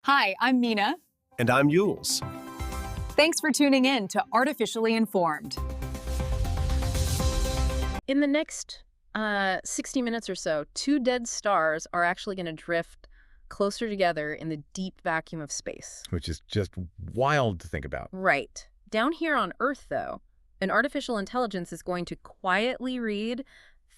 Hi, I'm Mina. And I'm Yules. Thanks for tuning in to Artificially Informed. In the next 60 minutes or so, two dead stars are actually going to drift closer together in the deep vacuum of space. Which is just wild to think about. Right. Down here on Earth, though, an artificial intelligence is going to quietly read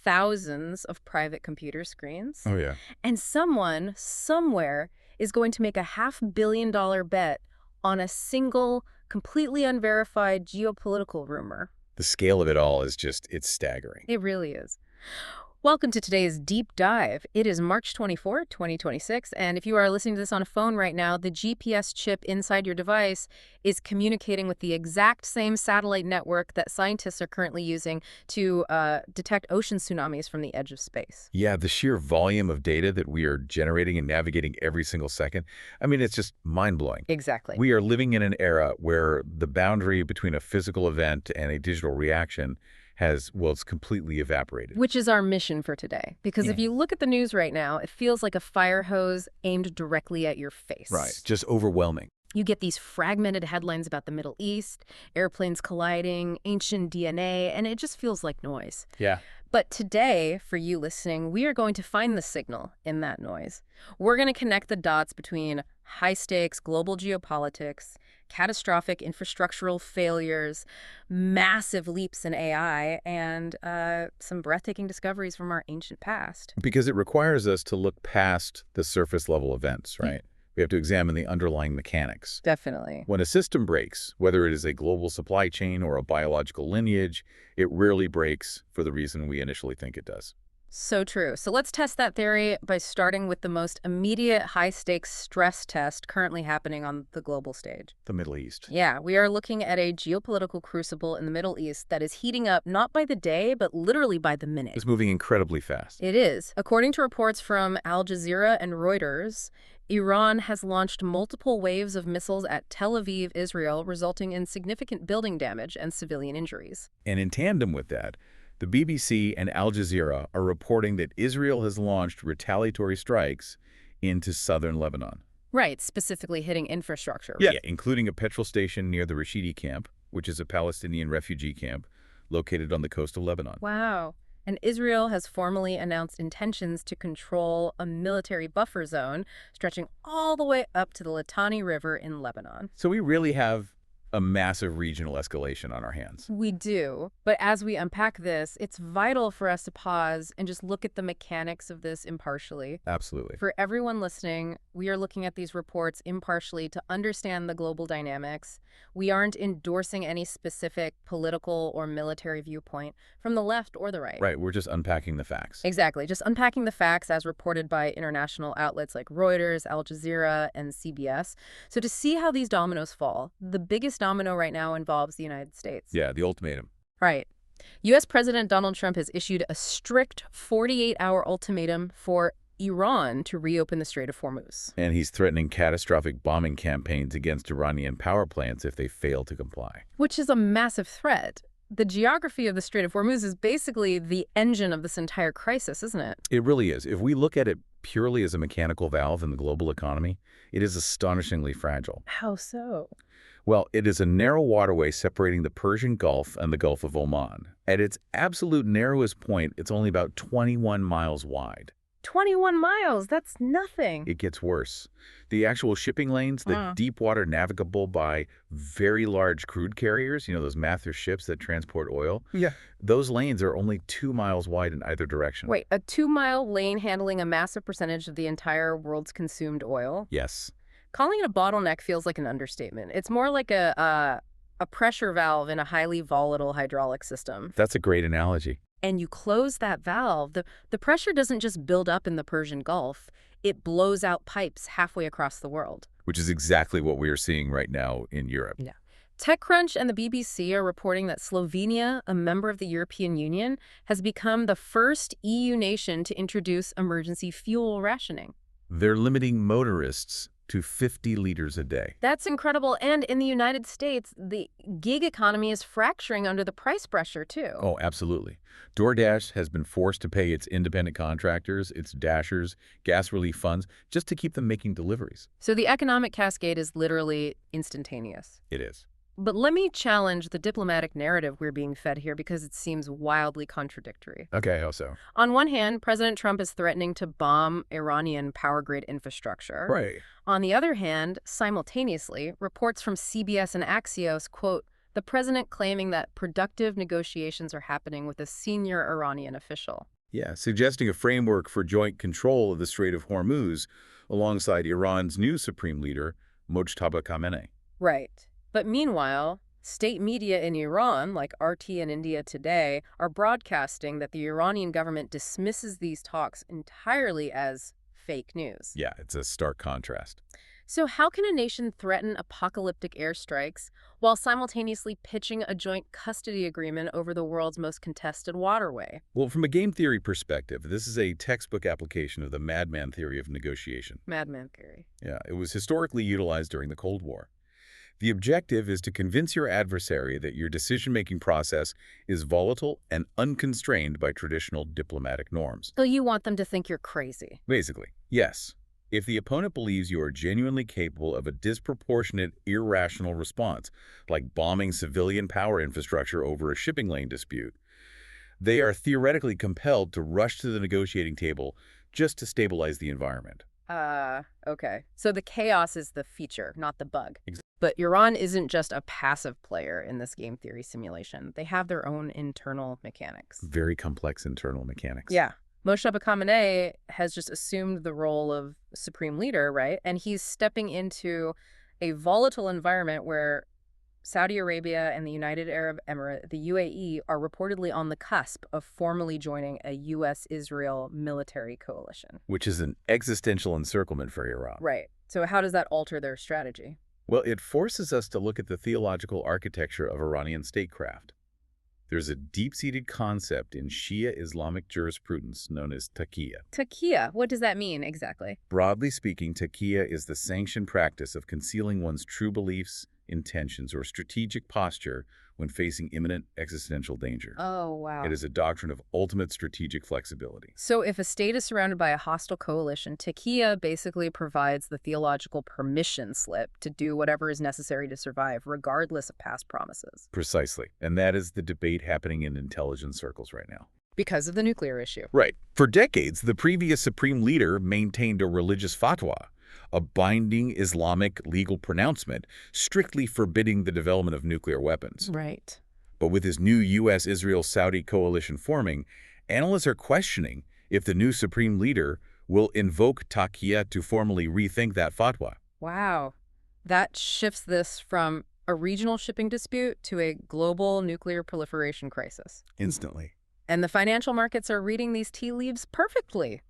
thousands of private computer screens. Oh, yeah. And someone, somewhere, is going to make a $500 million bet on a single, completely unverified geopolitical rumor. The scale of it all is just, it's staggering. It really is. Welcome to today's Deep Dive. It is March 24, 2026, and if you are listening to this on a phone right now, the GPS chip inside your device is communicating with the exact same satellite network that scientists are currently using to detect ocean tsunamis from the edge of space. Yeah, the sheer volume of data that we are generating and navigating every single second, I mean, it's just mind-blowing. Exactly. We are living in an era where the boundary between a physical event and a digital reaction it's completely evaporated. Which is our mission for today. Because if you look at the news right now, it feels like a fire hose aimed directly at your face. Right, just overwhelming. You get these fragmented headlines about the Middle East, airplanes colliding, ancient DNA, and it just feels like noise. Yeah. But today, for you listening, we are going to find the signal in that noise. We're going to connect the dots between high-stakes global geopolitics, catastrophic infrastructural failures, massive leaps in AI, and some breathtaking discoveries from our ancient past. Because it requires us to look past the surface-level events, right? We have to examine the underlying mechanics. Definitely. When a system breaks, whether it is a global supply chain or a biological lineage, it rarely breaks for the reason we initially think it does. So true. So let's test that theory by starting with the most immediate high-stakes stress test currently happening on the global stage. The Middle East. Yeah, we are looking at a geopolitical crucible in the Middle East that is heating up not by the day, but literally by the minute. It's moving incredibly fast. It is. According to reports from Al Jazeera and Reuters, Iran has launched multiple waves of missiles at Tel Aviv, Israel, resulting in significant building damage and civilian injuries. And in tandem with that, the BBC and Al Jazeera are reporting that Israel has launched retaliatory strikes into southern Lebanon. Right, specifically hitting infrastructure. Yeah, including a petrol station near the Rashidi camp, which is a Palestinian refugee camp located on the coast of Lebanon. Wow. And Israel has formally announced intentions to control a military buffer zone stretching all the way up to the Litani River in Lebanon. So we really have a massive regional escalation on our hands. We do. But as we unpack this, it's vital for us to pause and just look at the mechanics of this impartially. Absolutely. For everyone listening, we are looking at these reports impartially to understand the global dynamics. We aren't endorsing any specific political or military viewpoint from the left or the right. Right, we're just unpacking the facts. Exactly, just unpacking the facts as reported by international outlets like Reuters, Al Jazeera, and CBS. So to see how these dominoes fall, the biggest domino right now involves the United States. Yeah, the ultimatum. Right. U.S. President Donald Trump has issued a strict 48-hour ultimatum for Iran to reopen the Strait of Hormuz. And he's threatening catastrophic bombing campaigns against Iranian power plants if they fail to comply. Which is a massive threat. The geography of the Strait of Hormuz is basically the engine of this entire crisis, isn't it? It really is. If we look at it purely as a mechanical valve in the global economy, it is astonishingly fragile. How so? Well, it is a narrow waterway separating the Persian Gulf and the Gulf of Oman. At its absolute narrowest point, it's only about 21 miles wide. 21 miles, that's nothing. It gets worse. The actual shipping lanes, the deep water navigable by very large crude carriers, you know, those massive ships that transport oil. Yeah. Those lanes are only 2 miles wide in either direction. Wait, a 2-mile lane handling a massive percentage of the entire world's consumed oil? Yes. Calling it a bottleneck feels like an understatement. It's more like a pressure valve in a highly volatile hydraulic system. That's a great analogy. And you close that valve, the pressure doesn't just build up in the Persian Gulf, it blows out pipes halfway across the world. Which is exactly what we are seeing right now in Europe. Yeah. TechCrunch and the BBC are reporting that Slovenia, a member of the European Union, has become the first EU nation to introduce emergency fuel rationing. They're limiting motorists to 50 liters a day. That's incredible. And in the United States, the gig economy is fracturing under the price pressure, too. Oh, absolutely. DoorDash has been forced to pay its independent contractors, its dashers, gas relief funds, just to keep them making deliveries. So the economic cascade is literally instantaneous. It is. But let me challenge the diplomatic narrative we're being fed here because it seems wildly contradictory. Okay, how so? On one hand, President Trump is threatening to bomb Iranian power grid infrastructure. Right. On the other hand, simultaneously, reports from CBS and Axios quote the president claiming that productive negotiations are happening with a senior Iranian official. Yeah, suggesting a framework for joint control of the Strait of Hormuz alongside Iran's new supreme leader, Mojtaba Khamenei. Right. But meanwhile, state media in Iran, like RT and India Today, are broadcasting that the Iranian government dismisses these talks entirely as fake news. Yeah, it's a stark contrast. So how can a nation threaten apocalyptic airstrikes while simultaneously pitching a joint custody agreement over the world's most contested waterway? Well, from a game theory perspective, this is a textbook application of the madman theory of negotiation. Madman theory. Yeah, it was historically utilized during the Cold War. The objective is to convince your adversary that your decision-making process is volatile and unconstrained by traditional diplomatic norms. So you want them to think you're crazy. Basically, yes. If the opponent believes you are genuinely capable of a disproportionate, irrational response, like bombing civilian power infrastructure over a shipping lane dispute, they are theoretically compelled to rush to the negotiating table just to stabilize the environment. Okay. So the chaos is the feature, not the bug. Exactly. But Iran isn't just a passive player in this game theory simulation. They have their own internal mechanics. Very complex internal mechanics. Yeah. Moshe Khamenei has just assumed the role of supreme leader, right? And he's stepping into a volatile environment where Saudi Arabia and the United Arab Emirates, the UAE, are reportedly on the cusp of formally joining a U.S.-Israel military coalition. Which is an existential encirclement for Iran. Right. So how does that alter their strategy? Well, it forces us to look at the theological architecture of Iranian statecraft. There's a deep-seated concept in Shia Islamic jurisprudence known as taqiyya. Taqiyya, what does that mean exactly? Broadly speaking, taqiyya is the sanctioned practice of concealing one's true beliefs, intentions, or strategic posture when facing imminent existential danger. Oh, wow. It is a doctrine of ultimate strategic flexibility. So if a state is surrounded by a hostile coalition, taqiyya basically provides the theological permission slip to do whatever is necessary to survive, regardless of past promises. Precisely. And that is the debate happening in intelligence circles right now. Because of the nuclear issue. Right. For decades, the previous supreme leader maintained a religious fatwa, a binding Islamic legal pronouncement strictly forbidding the development of nuclear weapons. Right. But with this new U.S.-Israel-Saudi coalition forming, analysts are questioning if the new supreme leader will invoke taqiyya to formally rethink that fatwa. Wow. That shifts this from a regional shipping dispute to a global nuclear proliferation crisis. Instantly. And the financial markets are reading these tea leaves perfectly.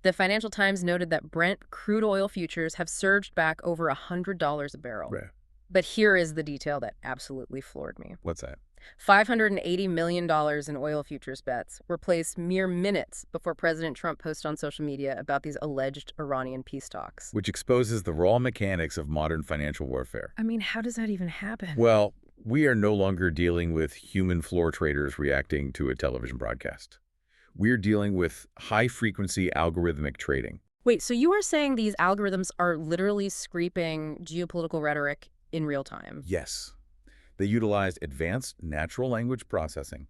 The Financial Times noted that Brent crude oil futures have surged back over $100 a barrel. Right. But here is the detail that absolutely floored me. What's that? $580 million in oil futures bets were placed mere minutes before President Trump posted on social media about these alleged Iranian peace talks. Which exposes the raw mechanics of modern financial warfare. I mean, how does that even happen? Well, we are no longer dealing with human floor traders reacting to a television broadcast. We're dealing with high-frequency algorithmic trading. Wait, so you are saying these algorithms are literally scraping geopolitical rhetoric in real time? Yes. They utilized advanced natural language processing.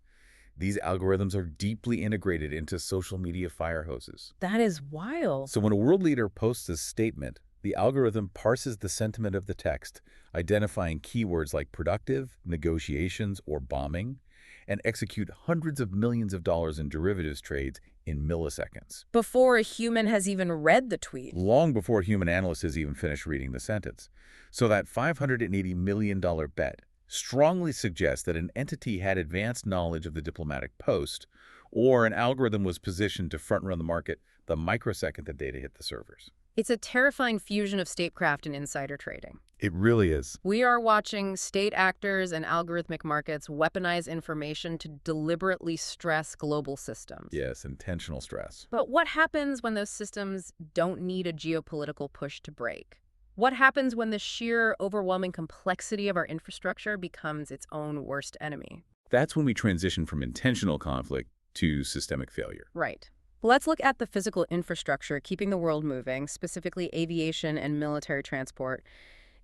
These algorithms are deeply integrated into social media fire hoses. That is wild. So when a world leader posts a statement, the algorithm parses the sentiment of the text, identifying keywords like productive, negotiations, or bombing, and execute hundreds of millions of dollars in derivatives trades in milliseconds. Before a human has even read the tweet. Long before a human analyst has even finished reading the sentence. So that $580 million bet strongly suggests that an entity had advanced knowledge of the diplomatic post, or an algorithm was positioned to front-run the market the microsecond the data hit the servers. It's a terrifying fusion of statecraft and insider trading. It really is. We are watching state actors and algorithmic markets weaponize information to deliberately stress global systems. Yes, intentional stress. But what happens when those systems don't need a geopolitical push to break? What happens when the sheer, overwhelming complexity of our infrastructure becomes its own worst enemy? That's when we transition from intentional conflict to systemic failure. Right. Let's look at the physical infrastructure keeping the world moving, specifically aviation and military transport.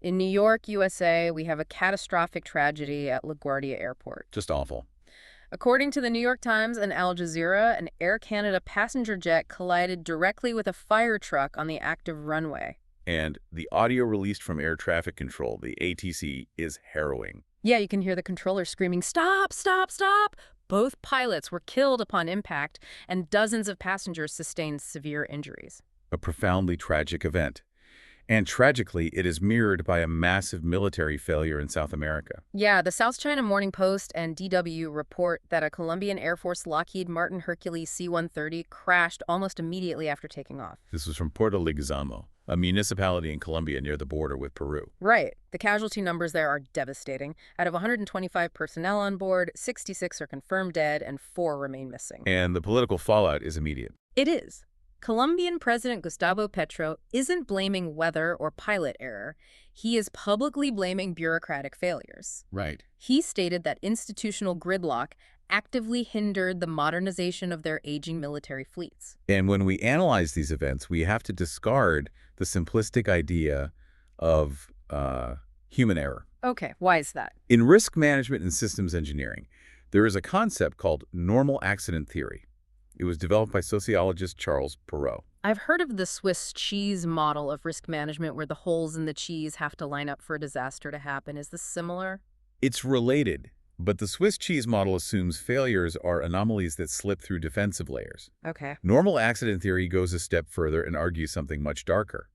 In New York, USA, we have a catastrophic tragedy at LaGuardia Airport. Just awful. According to the New York Times and Al Jazeera, an Air Canada passenger jet collided directly with a fire truck on the active runway. And the audio released from air traffic control, the ATC, is harrowing. Yeah, you can hear the controller screaming, "Stop, stop, stop!" Both pilots were killed upon impact, and dozens of passengers sustained severe injuries. A profoundly tragic event. And tragically, it is mirrored by a massive military failure in South America. Yeah, the South China Morning Post and DW report that a Colombian Air Force Lockheed Martin Hercules C-130 crashed almost immediately after taking off. This was from Puerto Leguizamo, a municipality in Colombia near the border with Peru. Right. The casualty numbers there are devastating. Out of 125 personnel on board, 66 are confirmed dead and 4 remain missing. And the political fallout is immediate. It is. Colombian President Gustavo Petro isn't blaming weather or pilot error. He is publicly blaming bureaucratic failures. Right. He stated that institutional gridlock actively hindered the modernization of their aging military fleets. And when we analyze these events, we have to discard the simplistic idea of human error. Okay, why is that? In risk management and systems engineering, there is a concept called normal accident theory. It was developed by sociologist Charles Perrow. I've heard of the Swiss cheese model of risk management where the holes in the cheese have to line up for a disaster to happen. Is this similar? It's related, but the Swiss cheese model assumes failures are anomalies that slip through defensive layers. Okay. Normal accident theory goes a step further and argues something much darker.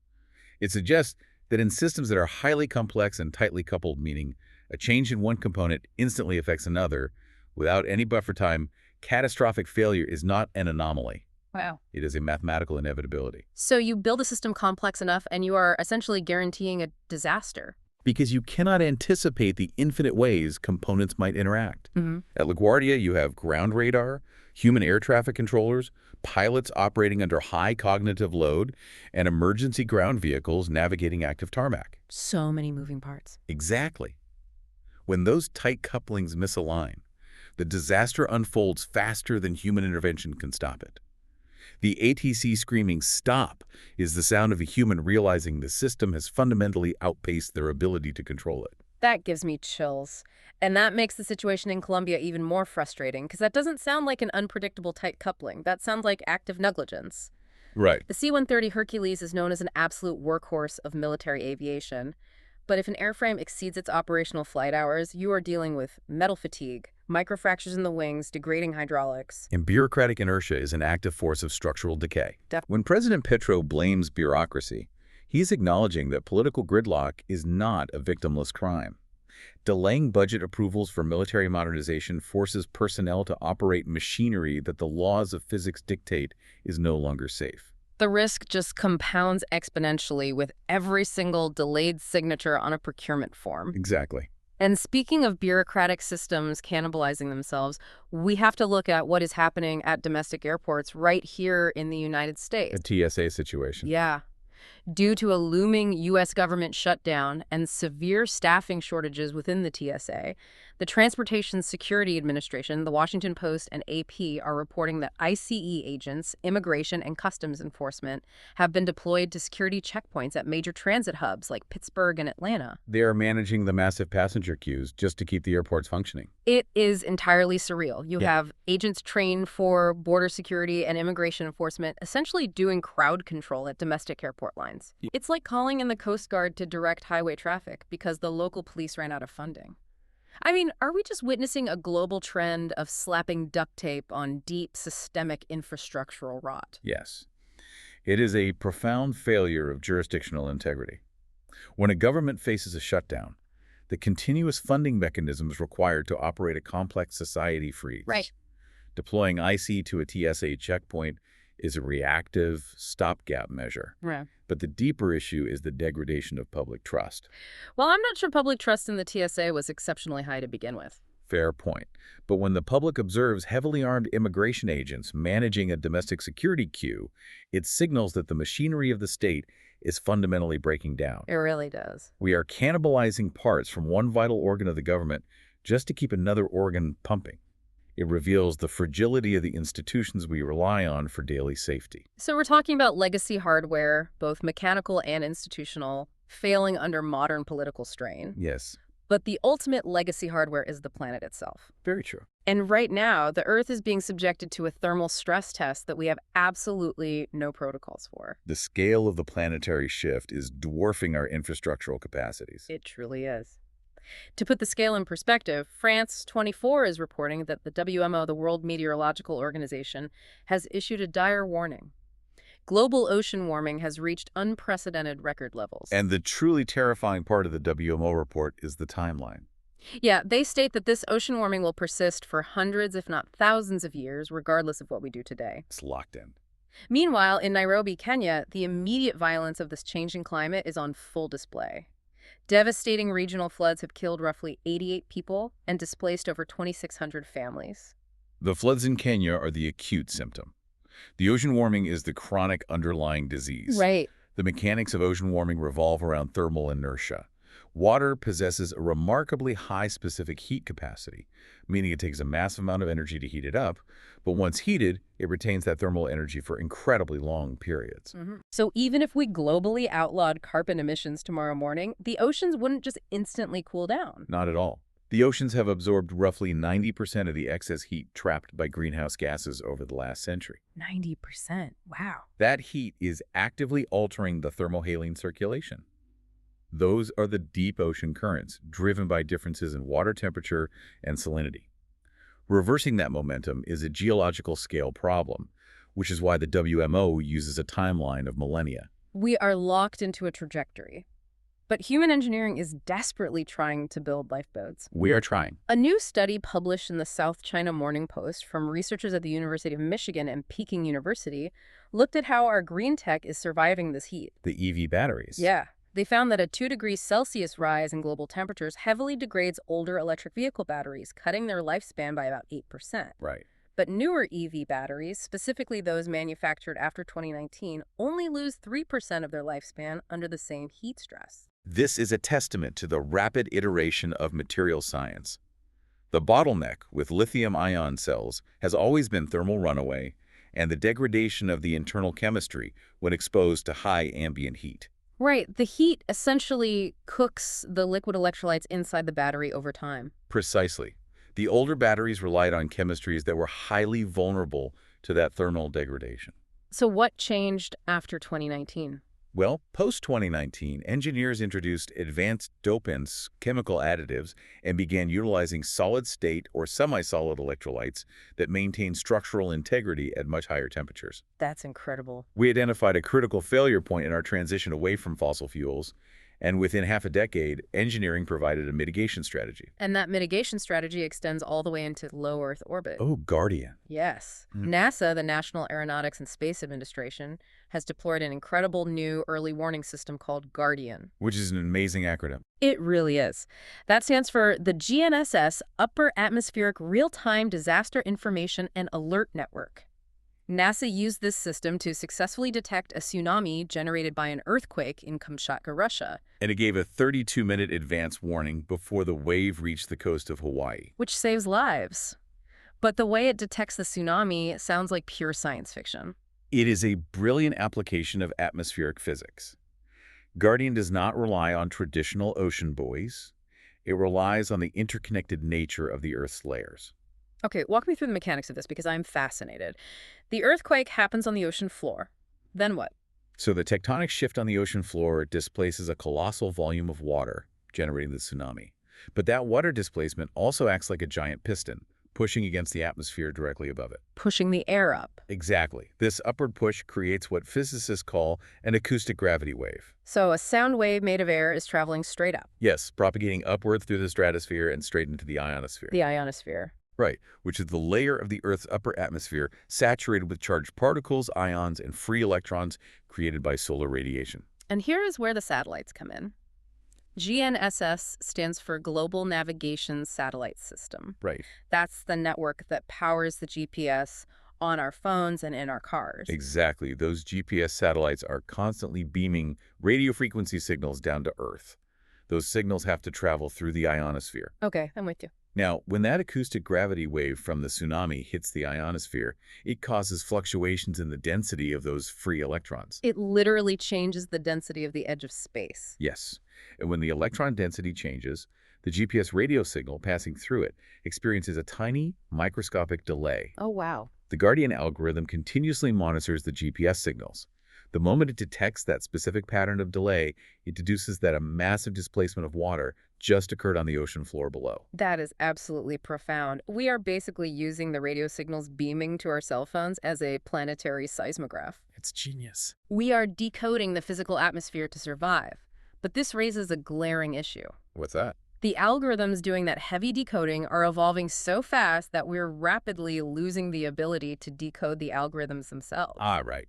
It suggests that in systems that are highly complex and tightly coupled, meaning a change in one component instantly affects another, without any buffer time, catastrophic failure is not an anomaly. Wow. It is a mathematical inevitability. So you build a system complex enough and you are essentially guaranteeing a disaster. Because you cannot anticipate the infinite ways components might interact. At LaGuardia, you have ground radar, human air traffic controllers, pilots operating under high cognitive load, and emergency ground vehicles navigating active tarmac. So many moving parts. Exactly. When those tight couplings misalign, the disaster unfolds faster than human intervention can stop it. The ATC screaming "stop" is the sound of a human realizing the system has fundamentally outpaced their ability to control it. That gives me chills. And that makes the situation in Colombia even more frustrating, because that doesn't sound like an unpredictable tight coupling. That sounds like active negligence. Right. The C-130 Hercules is known as an absolute workhorse of military aviation. But if an airframe exceeds its operational flight hours, you are dealing with metal fatigue, microfractures in the wings, degrading hydraulics. And bureaucratic inertia is an active force of structural decay. When President Petro blames bureaucracy, he's acknowledging that political gridlock is not a victimless crime. Delaying budget approvals for military modernization forces personnel to operate machinery that the laws of physics dictate is no longer safe. The risk just compounds exponentially with every single delayed signature on a procurement form. Exactly. And speaking of bureaucratic systems cannibalizing themselves, we have to look at what is happening at domestic airports right here in the United States. A TSA situation. Yeah. Due to a looming U.S. government shutdown and severe staffing shortages within the TSA, the Transportation Security Administration, the Washington Post, and AP are reporting that ICE agents, Immigration and Customs Enforcement, have been deployed to security checkpoints at major transit hubs like Pittsburgh and Atlanta. They are managing the massive passenger queues just to keep the airports functioning. It is entirely surreal. You have agents trained for border security and immigration enforcement essentially doing crowd control at domestic airport lines. It's like calling in the Coast Guard to direct highway traffic because the local police ran out of funding. I mean, are we just witnessing a global trend of slapping duct tape on deep systemic infrastructural rot? Yes. It is a profound failure of jurisdictional integrity. When a government faces a shutdown, the continuous funding mechanisms required to operate a complex society freeze. Right. Deploying IC to a TSA checkpoint is a reactive stopgap measure. Right. But the deeper issue is the degradation of public trust. Well, I'm not sure public trust in the TSA was exceptionally high to begin with. Fair point. But when the public observes heavily armed immigration agents managing a domestic security queue, it signals that the machinery of the state is fundamentally breaking down. It really does. We are cannibalizing parts from one vital organ of the government just to keep another organ pumping. It reveals the fragility of the institutions we rely on for daily safety. So we're talking about legacy hardware, both mechanical and institutional, failing under modern political strain. Yes, But the ultimate legacy hardware is the planet itself. very true. And right now, the Earth is being subjected to a thermal stress test that we have absolutely no protocols for. The scale of the planetary shift is dwarfing our infrastructural capacities. It truly is. To put the scale in perspective, France 24 is reporting that the WMO, the World Meteorological Organization, has issued a dire warning. Global ocean warming has reached unprecedented record levels. And the truly terrifying part of the WMO report is the timeline. Yeah, they state that this ocean warming will persist for hundreds, if not thousands of years, regardless of what we do today. It's locked in. Meanwhile, in Nairobi, Kenya, the immediate violence of this changing climate is on full display. Devastating regional floods have killed roughly 88 people and displaced over 2,600 families. The floods in Kenya are the acute symptom. The ocean warming is the chronic underlying disease. Right. The mechanics of ocean warming revolve around thermal inertia. Water possesses a remarkably high specific heat capacity, meaning it takes a massive amount of energy to heat it up, but once heated, it retains that thermal energy for incredibly long periods. So even if we globally outlawed carbon emissions tomorrow morning, the oceans wouldn't just instantly cool down. Not at all. The oceans have absorbed roughly 90% of the excess heat trapped by greenhouse gases over the last century. 90%. Wow. That heat is actively altering the thermohaline circulation. Those are the deep ocean currents, driven by differences in water temperature and salinity. Reversing that momentum is a geological scale problem, which is why the WMO uses a timeline of millennia. We are locked into a trajectory. But human engineering is desperately trying to build lifeboats. We are trying. A new study published in the South China Morning Post from researchers at the University of Michigan and Peking University looked at how our green tech is surviving this heat. The EV batteries. Yeah. They found that a 2 degrees Celsius rise in global temperatures heavily degrades older electric vehicle batteries, cutting their lifespan by about 8%. Right. But newer EV batteries, specifically those manufactured after 2019, only lose 3% of their lifespan under the same heat stress. This is a testament to the rapid iteration of material science. The bottleneck with lithium-ion cells has always been thermal runaway and the degradation of the internal chemistry when exposed to high ambient heat. Right. The heat essentially cooks the liquid electrolytes inside the battery over time. Precisely. The older batteries relied on chemistries that were highly vulnerable to that thermal degradation. So what changed after 2019? Well, post-2019, engineers introduced advanced dopants, chemical additives, and began utilizing solid-state or semi-solid electrolytes that maintain structural integrity at much higher temperatures. That's incredible. We identified a critical failure point in our transition away from fossil fuels, and within half a decade, engineering provided a mitigation strategy. And that mitigation strategy extends all the way into low Earth orbit. Oh, Guardian. Yes. NASA, the National Aeronautics and Space Administration, has deployed an incredible new early warning system called Guardian. Which is an amazing acronym. It really is. That stands for the GNSS Upper Atmospheric Real-Time Disaster Information and Alert Network. NASA used this system to successfully detect a tsunami generated by an earthquake in Kamchatka, Russia. And it gave a 32-minute advance warning before the wave reached the coast of Hawaii. Which saves lives. But the way it detects the tsunami sounds like pure science fiction. It is a brilliant application of atmospheric physics. Guardian does not rely on traditional ocean buoys. It relies on the interconnected nature of the Earth's layers. Okay, walk me through the mechanics of this because I'm fascinated. The earthquake happens on the ocean floor. Then what? So the tectonic shift on the ocean floor displaces a colossal volume of water, generating the tsunami. But that water displacement also acts like a giant piston, pushing against the atmosphere directly above it. Pushing the air up. Exactly. This upward push creates what physicists call an acoustic gravity wave. So a sound wave made of air is traveling straight up. Yes, propagating upward through the stratosphere and straight into the ionosphere. The ionosphere. Right, which is the layer of the Earth's upper atmosphere saturated with charged particles, ions, and free electrons created by solar radiation. And here is where the satellites come in. GNSS stands for Global Navigation Satellite System. Right. That's the network that powers the GPS on our phones and in our cars. Exactly. Those GPS satellites are constantly beaming radio frequency signals down to Earth. Those signals have to travel through the ionosphere. Okay, I'm with you. Now, when that acoustic gravity wave from the tsunami hits the ionosphere, it causes fluctuations in the density of those free electrons. It literally changes the density of the edge of space. Yes. And when the electron density changes, the GPS radio signal passing through it experiences a tiny, microscopic delay. Oh, wow. The Guardian algorithm continuously monitors the GPS signals. The moment it detects that specific pattern of delay, it deduces that a massive displacement of water just occurred on the ocean floor below. That is absolutely profound. We are basically using the radio signals beaming to our cell phones as a planetary seismograph. It's genius. We are decoding the physical atmosphere to survive. But this raises a glaring issue. What's that? The algorithms doing that heavy decoding are evolving so fast that we're rapidly losing the ability to decode the algorithms themselves. Right.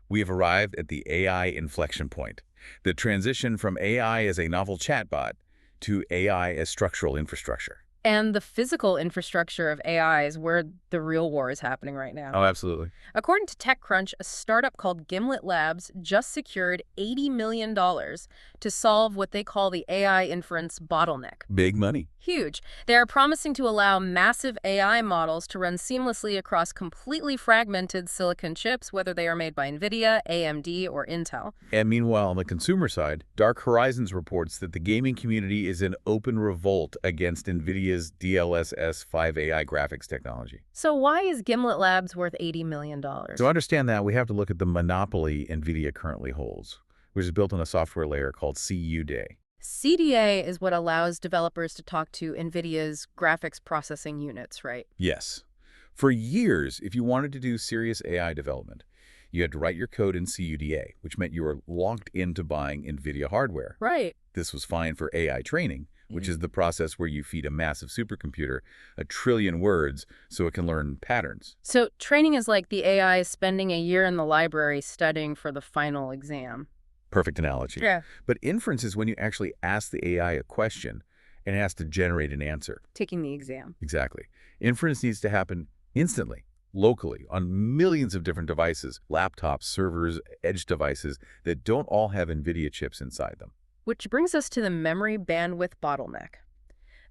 We have arrived at the AI inflection point. The transition from AI as a novel chatbot to AI as structural infrastructure. And the physical infrastructure of AI is where the real war is happening right now. Oh, absolutely. According to TechCrunch, a startup called Gimlet Labs just secured $80 million to solve what they call the AI inference bottleneck. Big money. Huge. They are promising to allow massive AI models to run seamlessly across completely fragmented silicon chips, whether they are made by NVIDIA, AMD, or Intel. And meanwhile, on the consumer side, Dark Horizons reports that the gaming community is in open revolt against NVIDIA's DLSS 5 AI graphics technology. So why is Gimlet Labs worth $80 million? To understand that, we have to look at the monopoly NVIDIA currently holds, which is built on a software layer called CUDA. CDA is what allows developers to talk to NVIDIA's graphics processing units, right? Yes. For years, if you wanted to do serious AI development, you had to write your code in CUDA, which meant you were locked into buying NVIDIA hardware. Right. This was fine for AI training, which is the process where you feed a massive supercomputer 1 trillion words so it can learn patterns. So training is like the AI spending a year in the library studying for the final exam. Perfect analogy. Yeah. But inference is when you actually ask the AI a question and it has to generate an answer. Taking the exam. Exactly. Inference needs to happen instantly, locally, on millions of different devices, laptops, servers, edge devices that don't all have NVIDIA chips inside them. Which brings us to the memory bandwidth bottleneck.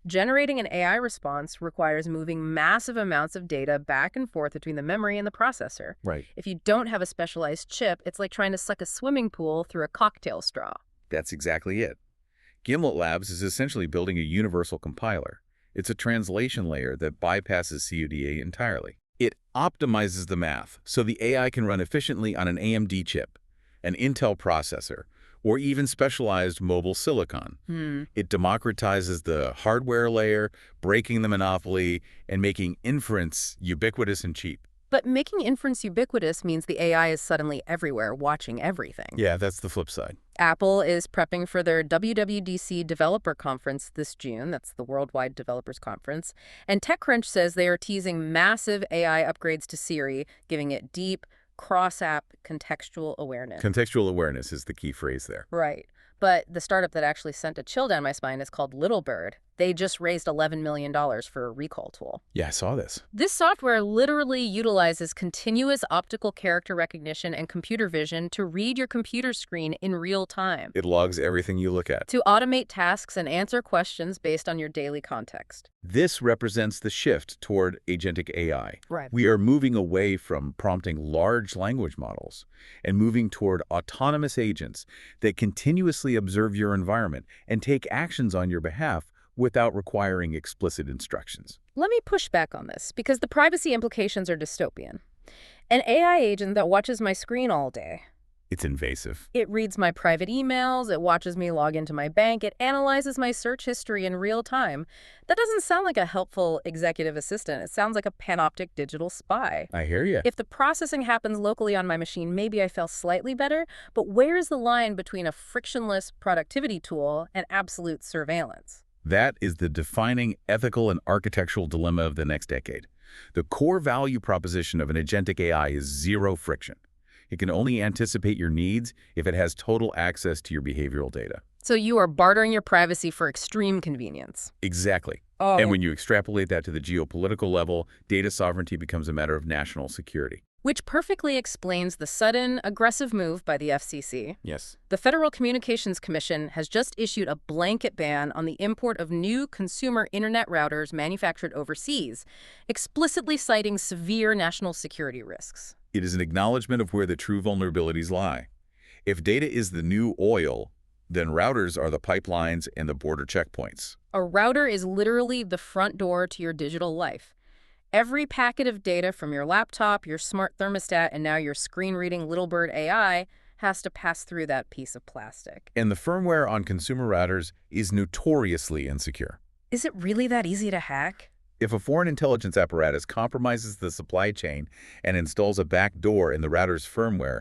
Generating an AI response requires moving massive amounts of data back and forth between the memory and the processor. Right. If you don't have a specialized chip, it's like trying to suck a swimming pool through a cocktail straw. That's exactly it. Gimlet Labs is essentially building a universal compiler. It's a translation layer that bypasses CUDA entirely. It optimizes the math so the AI can run efficiently on an AMD chip, an Intel processor, or even specialized mobile silicon. It democratizes the hardware layer, breaking the monopoly, and making inference ubiquitous and cheap. But making inference ubiquitous means the AI is suddenly everywhere, watching everything. Yeah, that's the flip side. Apple is prepping for their WWDC Developer Conference this June. That's the Worldwide Developers Conference. And TechCrunch says they are teasing massive AI upgrades to Siri, giving it deep, cross-app contextual awareness. Contextual awareness is the key phrase there. Right. But the startup that actually sent a chill down my spine is called Littlebird. They just raised $11 million for a recall tool. Yeah, I saw this. This software literally utilizes continuous optical character recognition and computer vision to read your computer screen in real time. It logs everything you look at. To automate tasks and answer questions based on your daily context. This represents the shift toward agentic AI. Right. We are moving away from prompting large language models and moving toward autonomous agents that continuously observe your environment and take actions on your behalf without requiring explicit instructions. Let me push back on this, because the privacy implications are dystopian. An AI agent that watches my screen all day. It's invasive. It reads my private emails, it watches me log into my bank, it analyzes my search history in real time. That doesn't sound like a helpful executive assistant. It sounds like a panoptic digital spy. I hear you. If the processing happens locally on my machine, maybe I feel slightly better, but where is the line between a frictionless productivity tool and absolute surveillance? That is the defining ethical and architectural dilemma of the next decade. The core value proposition of an agentic AI is zero friction. It can only anticipate your needs if it has total access to your behavioral data. So you are bartering your privacy for extreme convenience. Exactly. Oh. And when you extrapolate that to the geopolitical level, data sovereignty becomes a matter of national security. Which perfectly explains the sudden, aggressive move by the FCC. Yes. The Federal Communications Commission has just issued a blanket ban on the import of new consumer internet routers manufactured overseas, explicitly citing severe national security risks. It is an acknowledgement of where the true vulnerabilities lie. If data is the new oil, then routers are the pipelines and the border checkpoints. A router is literally the front door to your digital life. Every packet of data from your laptop, your smart thermostat, and now your screen-reading Little Bird AI has to pass through that piece of plastic. And the firmware on consumer routers is notoriously insecure. Is it really that easy to hack? If a foreign intelligence apparatus compromises the supply chain and installs a backdoor in the router's firmware,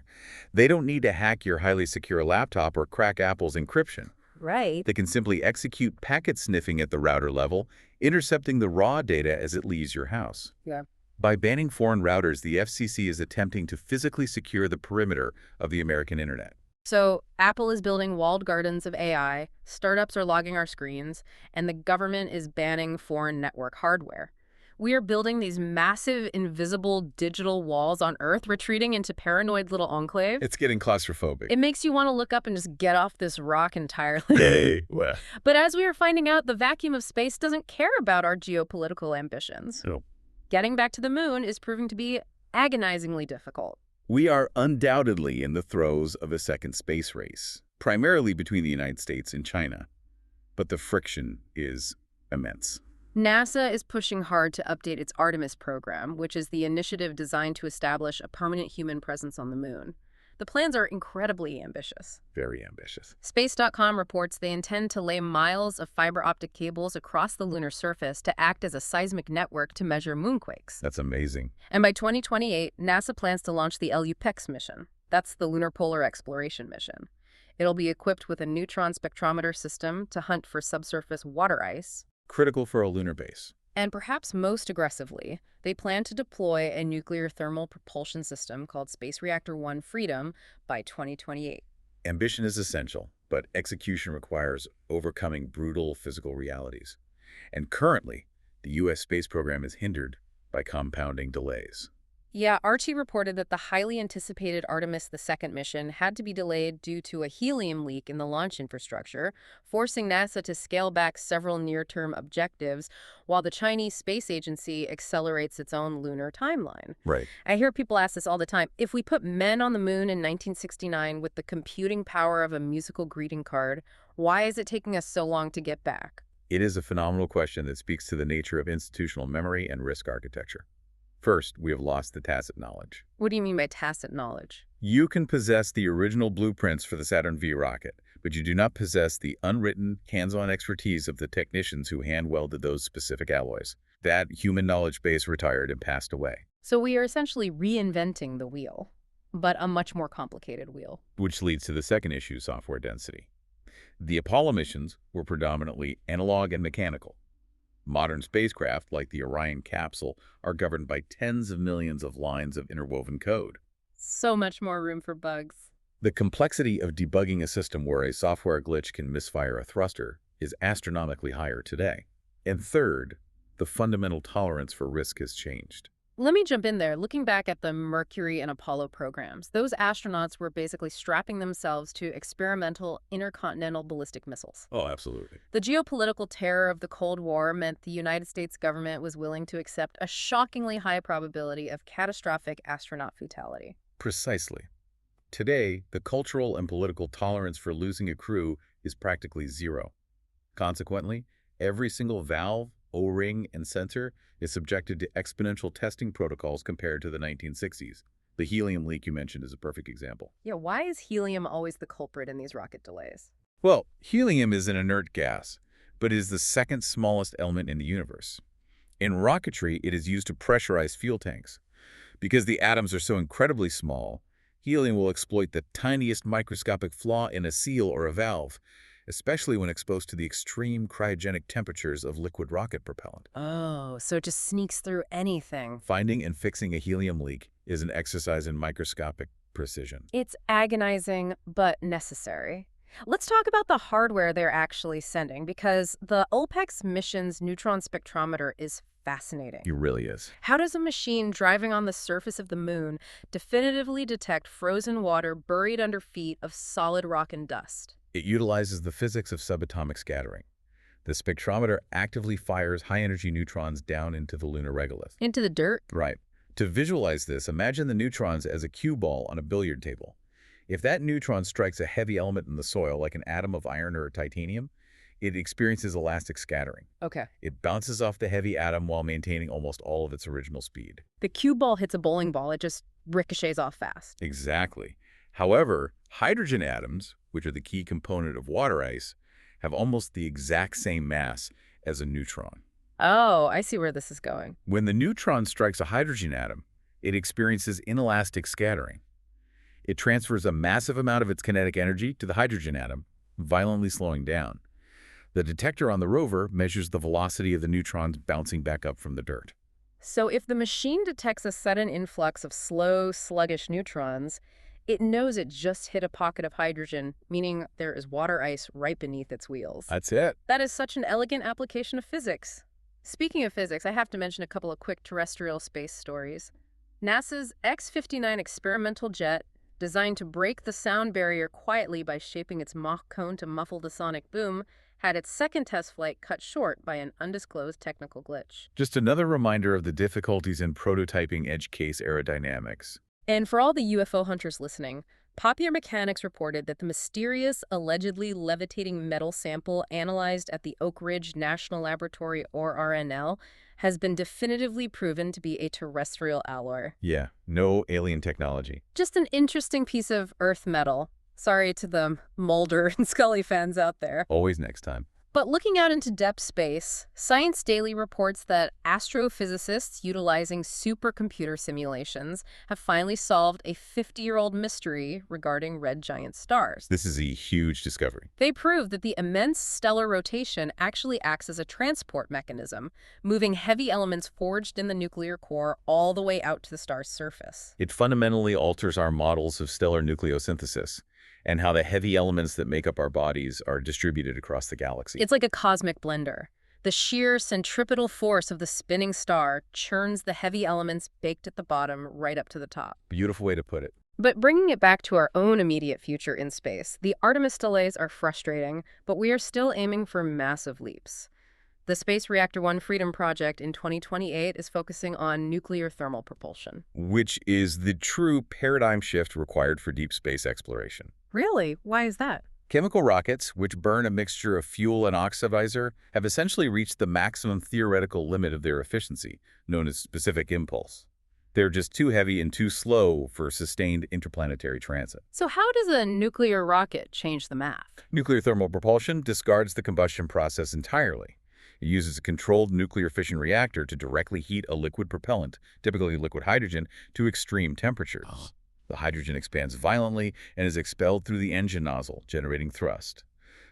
they don't need to hack your highly secure laptop or crack Apple's encryption. Right. They can simply execute packet sniffing at the router level, intercepting the raw data as it leaves your house. Yeah. By banning foreign routers, the FCC is attempting to physically secure the perimeter of the American internet. So Apple is building walled gardens of AI, startups are logging our screens, and the government is banning foreign network hardware. We are building these massive, invisible digital walls on Earth, retreating into paranoid little enclaves. It's getting claustrophobic. It makes you want to look up and just get off this rock entirely. Hey, well. But as we are finding out, the vacuum of space doesn't care about our geopolitical ambitions. No. Getting back to the moon is proving to be agonizingly difficult. We are undoubtedly in the throes of a second space race, primarily between the United States and China. But the friction is immense. NASA is pushing hard to update its Artemis program, which is the initiative designed to establish a permanent human presence on the moon. The plans are incredibly ambitious. Very ambitious. Space.com reports they intend to lay miles of fiber optic cables across the lunar surface to act as a seismic network to measure moonquakes. That's amazing. And by 2028, NASA plans to launch the LUPEX mission. That's the Lunar Polar Exploration Mission. It'll be equipped with a neutron spectrometer system to hunt for subsurface water ice. Critical for a lunar base. And perhaps most aggressively, they plan to deploy a nuclear thermal propulsion system called Space Reactor 1 Freedom by 2028. Ambition is essential, but execution requires overcoming brutal physical realities. And currently, the U.S. space program is hindered by compounding delays. Yeah, Archie reported that the highly anticipated Artemis II mission had to be delayed due to a helium leak in the launch infrastructure, forcing NASA to scale back several near-term objectives while the Chinese Space Agency accelerates its own lunar timeline. Right. I hear people ask this all the time. If we put men on the moon in 1969 with the computing power of a musical greeting card, why is it taking us so long to get back? It is a phenomenal question that speaks to the nature of institutional memory and risk architecture. First, we have lost the tacit knowledge. What do you mean by tacit knowledge? You can possess the original blueprints for the Saturn V rocket, but you do not possess the unwritten, hands-on expertise of the technicians who hand-welded those specific alloys. That human knowledge base retired and passed away. So we are essentially reinventing the wheel, but a much more complicated wheel. Which leads to the second issue, software density. The Apollo missions were predominantly analog and mechanical. Modern spacecraft, like the Orion capsule, are governed by tens of millions of lines of interwoven code. So much more room for bugs. The complexity of debugging a system where a software glitch can misfire a thruster is astronomically higher today. And third, the fundamental tolerance for risk has changed. Let me jump in there. Looking back at the Mercury and Apollo programs, those astronauts were basically strapping themselves to experimental intercontinental ballistic missiles. Oh, absolutely. The geopolitical terror of the Cold War meant the United States government was willing to accept a shockingly high probability of catastrophic astronaut fatality. Precisely. Today, the cultural and political tolerance for losing a crew is practically zero. Consequently, every single valve, O-ring, and sensor is subjected to exponential testing protocols compared to the 1960s. The helium leak you mentioned is a perfect example. Yeah, why is helium always the culprit in these rocket delays? Well, helium is an inert gas, but it is the second smallest element in the universe. In rocketry, it is used to pressurize fuel tanks. Because the atoms are so incredibly small, helium will exploit the tiniest microscopic flaw in a seal or a valve, especially when exposed to the extreme cryogenic temperatures of liquid rocket propellant. Oh, so it just sneaks through anything. Finding and fixing a helium leak is an exercise in microscopic precision. It's agonizing, but necessary. Let's talk about the hardware they're actually sending, because the OPEX mission's neutron spectrometer is fascinating. It really is. How does a machine driving on the surface of the moon definitively detect frozen water buried under feet of solid rock and dust? It utilizes the physics of subatomic scattering. The spectrometer actively fires high-energy neutrons down into the lunar regolith. Into the dirt? Right. To visualize this, imagine the neutrons as a cue ball on a billiard table. If that neutron strikes a heavy element in the soil, like an atom of iron or titanium, it experiences elastic scattering. Okay. It bounces off the heavy atom while maintaining almost all of its original speed. The cue ball hits a bowling ball, it just ricochets off fast. Exactly. However, hydrogen atoms, which are the key component of water ice, have almost the exact same mass as a neutron. Oh, I see where this is going. When the neutron strikes a hydrogen atom, it experiences inelastic scattering. It transfers a massive amount of its kinetic energy to the hydrogen atom, violently slowing down. The detector on the rover measures the velocity of the neutrons bouncing back up from the dirt. So if the machine detects a sudden influx of slow, sluggish neutrons, it knows it just hit a pocket of hydrogen, meaning there is water ice right beneath its wheels. That's it. That is such an elegant application of physics. Speaking of physics, I have to mention a couple of quick terrestrial space stories. NASA's X-59 experimental jet, designed to break the sound barrier quietly by shaping its Mach cone to muffle the sonic boom, had its second test flight cut short by an undisclosed technical glitch. Just another reminder of the difficulties in prototyping edge case aerodynamics. And for all the UFO hunters listening, Popular Mechanics reported that the mysterious, allegedly levitating metal sample analyzed at the Oak Ridge National Laboratory, or RNL, has been definitively proven to be a terrestrial alloy. Yeah, no alien technology. Just an interesting piece of Earth metal. Sorry to the Mulder and Scully fans out there. Always next time. But looking out into depth space, Science Daily reports that astrophysicists utilizing supercomputer simulations have finally solved a 50-year-old mystery regarding red giant stars. This is a huge discovery. They proved that the immense stellar rotation actually acts as a transport mechanism, moving heavy elements forged in the nuclear core all the way out to the star's surface. It fundamentally alters our models of stellar nucleosynthesis and how the heavy elements that make up our bodies are distributed across the galaxy. It's like a cosmic blender. The sheer centripetal force of the spinning star churns the heavy elements baked at the bottom right up to the top. Beautiful way to put it. But bringing it back to our own immediate future in space, the Artemis delays are frustrating, but we are still aiming for massive leaps. The Space Reactor 1 Freedom Project in 2028 is focusing on nuclear thermal propulsion. Which is the true paradigm shift required for deep space exploration. Really? Why is that? Chemical rockets, which burn a mixture of fuel and oxidizer, have essentially reached the maximum theoretical limit of their efficiency, known as specific impulse. They're just too heavy and too slow for sustained interplanetary transit. So how does a nuclear rocket change the math? Nuclear thermal propulsion discards the combustion process entirely. It uses a controlled nuclear fission reactor to directly heat a liquid propellant, typically liquid hydrogen, to extreme temperatures. The hydrogen expands violently and is expelled through the engine nozzle, generating thrust.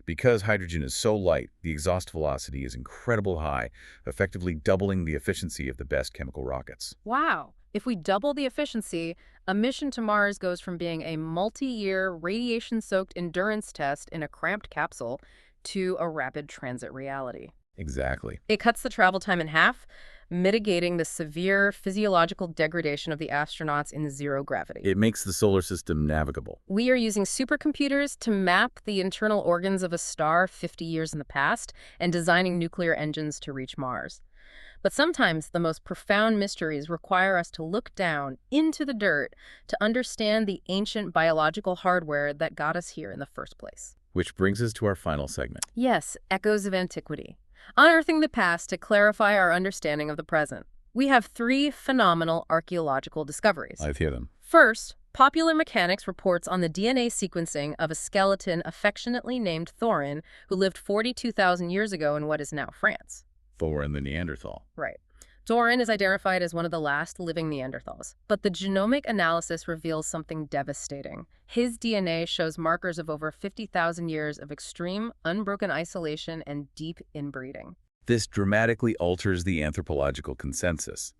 Because hydrogen is so light, the exhaust velocity is incredibly high, effectively doubling the efficiency of the best chemical rockets. Wow. If we double the efficiency, a mission to Mars goes from being a multi-year, radiation-soaked endurance test in a cramped capsule to a rapid transit reality. Exactly. It cuts the travel time in half, mitigating the severe physiological degradation of the astronauts in zero gravity. It makes the solar system navigable. We are using supercomputers to map the internal organs of a star 50 years in the past and designing nuclear engines to reach Mars. But sometimes the most profound mysteries require us to look down into the dirt to understand the ancient biological hardware that got us here in the first place. Which brings us to our final segment. Yes, echoes of antiquity. Unearthing the past to clarify our understanding of the present. We have 3 phenomenal archaeological discoveries. I hear them. First, Popular Mechanics reports on the DNA sequencing of a skeleton affectionately named Thorin, who lived 42,000 years ago in what is now France. Thor and the Neanderthal. Right. Thorin is identified as one of the last living Neanderthals, but the genomic analysis reveals something devastating. His DNA shows markers of over 50,000 years of extreme, unbroken isolation and deep inbreeding. This dramatically alters the anthropological consensus.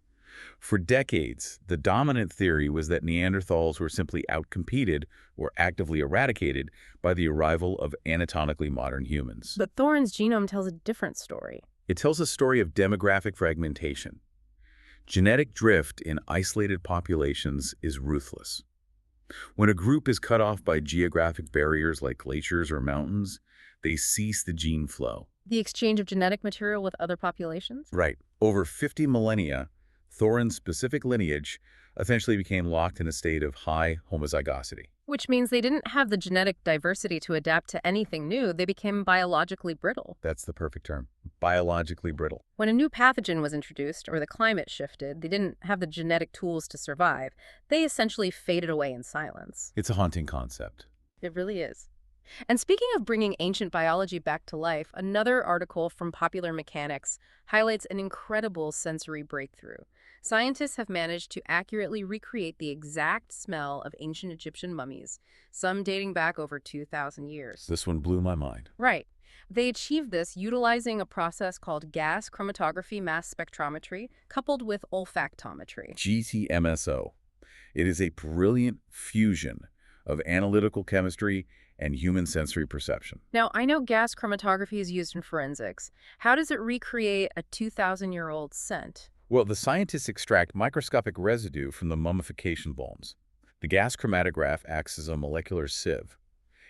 For decades, the dominant theory was that Neanderthals were simply outcompeted or actively eradicated by the arrival of anatomically modern humans. But Thorin's genome tells a different story. It tells a story of demographic fragmentation. Genetic drift in isolated populations is ruthless. When a group is cut off by geographic barriers like glaciers or mountains, they cease the gene flow. The exchange of genetic material with other populations? Right. Over 50 millennia, Thorin's specific lineage essentially became locked in a state of high homozygosity. Which means they didn't have the genetic diversity to adapt to anything new. They became biologically brittle. That's the perfect term. Biologically brittle. When a new pathogen was introduced or the climate shifted, they didn't have the genetic tools to survive. They essentially faded away in silence. It's a haunting concept. It really is. And speaking of bringing ancient biology back to life, another article from Popular Mechanics highlights an incredible sensory breakthrough. Scientists have managed to accurately recreate the exact smell of ancient Egyptian mummies, some dating back over 2,000 years. This one blew my mind. Right. They achieved this utilizing a process called gas chromatography mass spectrometry coupled with olfactometry. GTMSO. It is a brilliant fusion of analytical chemistry and human sensory perception. Now, I know gas chromatography is used in forensics. How does it recreate a 2,000-year-old scent? Well, the scientists extract microscopic residue from the mummification bones. The gas chromatograph acts as a molecular sieve.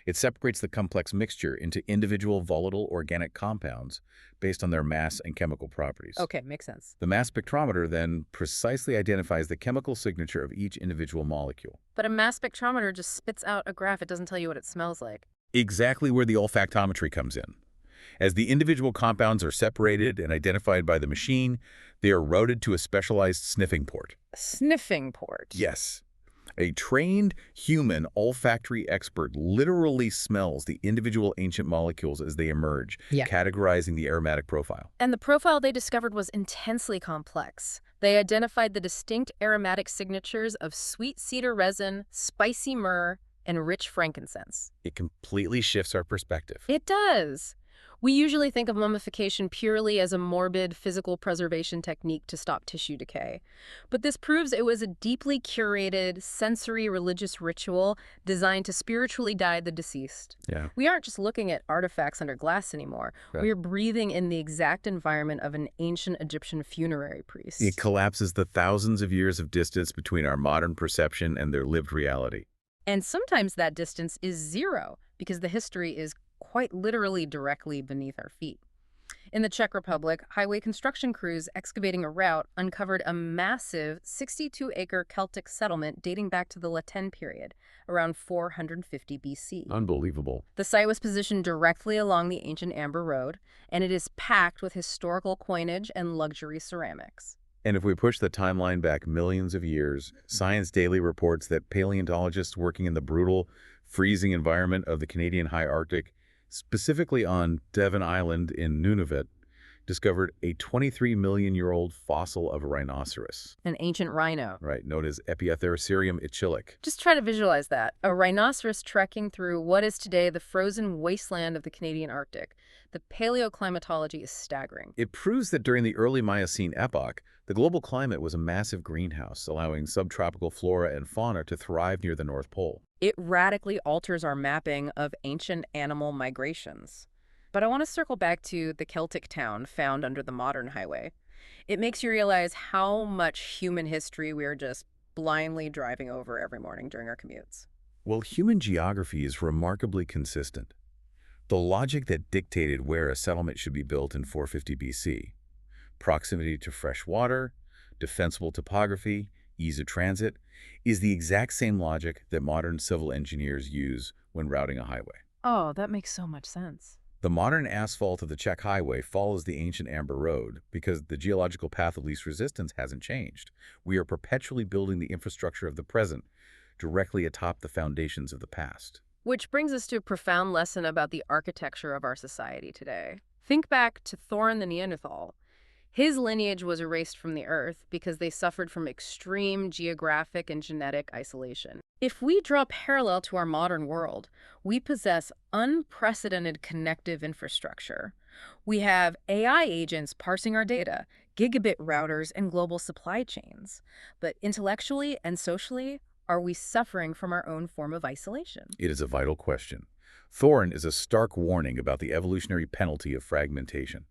It separates the complex mixture into individual volatile organic compounds based on their mass and chemical properties. Okay, makes sense. The mass spectrometer then precisely identifies the chemical signature of each individual molecule. But a mass spectrometer just spits out a graph. It doesn't tell you what it smells like. Exactly where the olfactometry comes in. As the individual compounds are separated and identified by the machine, they are routed to a specialized sniffing port. Sniffing port? Yes. A trained human olfactory expert literally smells the individual ancient molecules as they emerge, categorizing the aromatic profile. And the profile they discovered was intensely complex. They identified the distinct aromatic signatures of sweet cedar resin, spicy myrrh, and rich frankincense. It completely shifts our perspective. It does. We usually think of mummification purely as a morbid physical preservation technique to stop tissue decay. But this proves it was a deeply curated, sensory religious ritual designed to spiritually guide the deceased. Yeah. We aren't just looking at artifacts under glass anymore. Right. We're breathing in the exact environment of an ancient Egyptian funerary priest. It collapses the thousands of years of distance between our modern perception and their lived reality. And sometimes that distance is zero because the history is quite literally directly beneath our feet. In the Czech Republic, highway construction crews excavating a route uncovered a massive 62-acre Celtic settlement dating back to the Latin period, around 450 BC. Unbelievable. The site was positioned directly along the ancient Amber Road, and it is packed with historical coinage and luxury ceramics. And if we push the timeline back millions of years, Science Daily reports that paleontologists working in the brutal, freezing environment of the Canadian High Arctic, specifically on Devon Island in Nunavut, discovered a 23-million-year-old fossil of a rhinoceros. An ancient rhino. Right, known as Epiatherosauриum itchilic. Just try to visualize that. A rhinoceros trekking through what is today the frozen wasteland of the Canadian Arctic. The paleoclimatology is staggering. It proves that during the early Miocene epoch, the global climate was a massive greenhouse, allowing subtropical flora and fauna to thrive near the North Pole. It radically alters our mapping of ancient animal migrations. But I want to circle back to the Celtic town found under the modern highway. It makes you realize how much human history we're just blindly driving over every morning during our commutes. Well, human geography is remarkably consistent. The logic that dictated where a settlement should be built in 450 BC, proximity to fresh water, defensible topography, ease of transit, is the exact same logic that modern civil engineers use when routing a highway. Oh, that makes so much sense. The modern asphalt of the Czech highway follows the ancient Amber Road because the geological path of least resistance hasn't changed. We are perpetually building the infrastructure of the present directly atop the foundations of the past. Which brings us to a profound lesson about the architecture of our society today. Think back to Thorin the Neanderthal. His lineage was erased from the Earth because they suffered from extreme geographic and genetic isolation. If we draw parallel to our modern world, we possess unprecedented connective infrastructure. We have AI agents parsing our data, gigabit routers, and global supply chains. But intellectually and socially, are we suffering from our own form of isolation? It is a vital question. Thorne is a stark warning about the evolutionary penalty of fragmentation.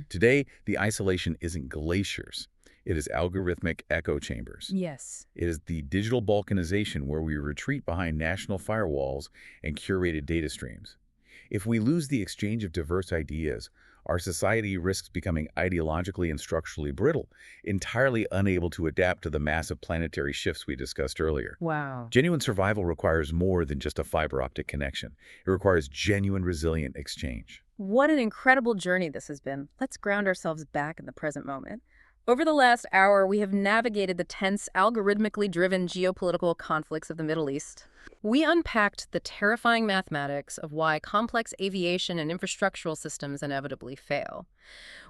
Today, the isolation isn't glaciers. It is algorithmic echo chambers. Yes. It is the digital balkanization where we retreat behind national firewalls and curated data streams. If we lose the exchange of diverse ideas, our society risks becoming ideologically and structurally brittle, entirely unable to adapt to the massive planetary shifts we discussed earlier. Wow. Genuine survival requires more than just a fiber optic connection. It requires genuine, resilient exchange. What an incredible journey this has been. Let's ground ourselves back in the present moment. Over the last hour, we have navigated the tense, algorithmically driven geopolitical conflicts of the Middle East. We unpacked the terrifying mathematics of why complex aviation and infrastructural systems inevitably fail.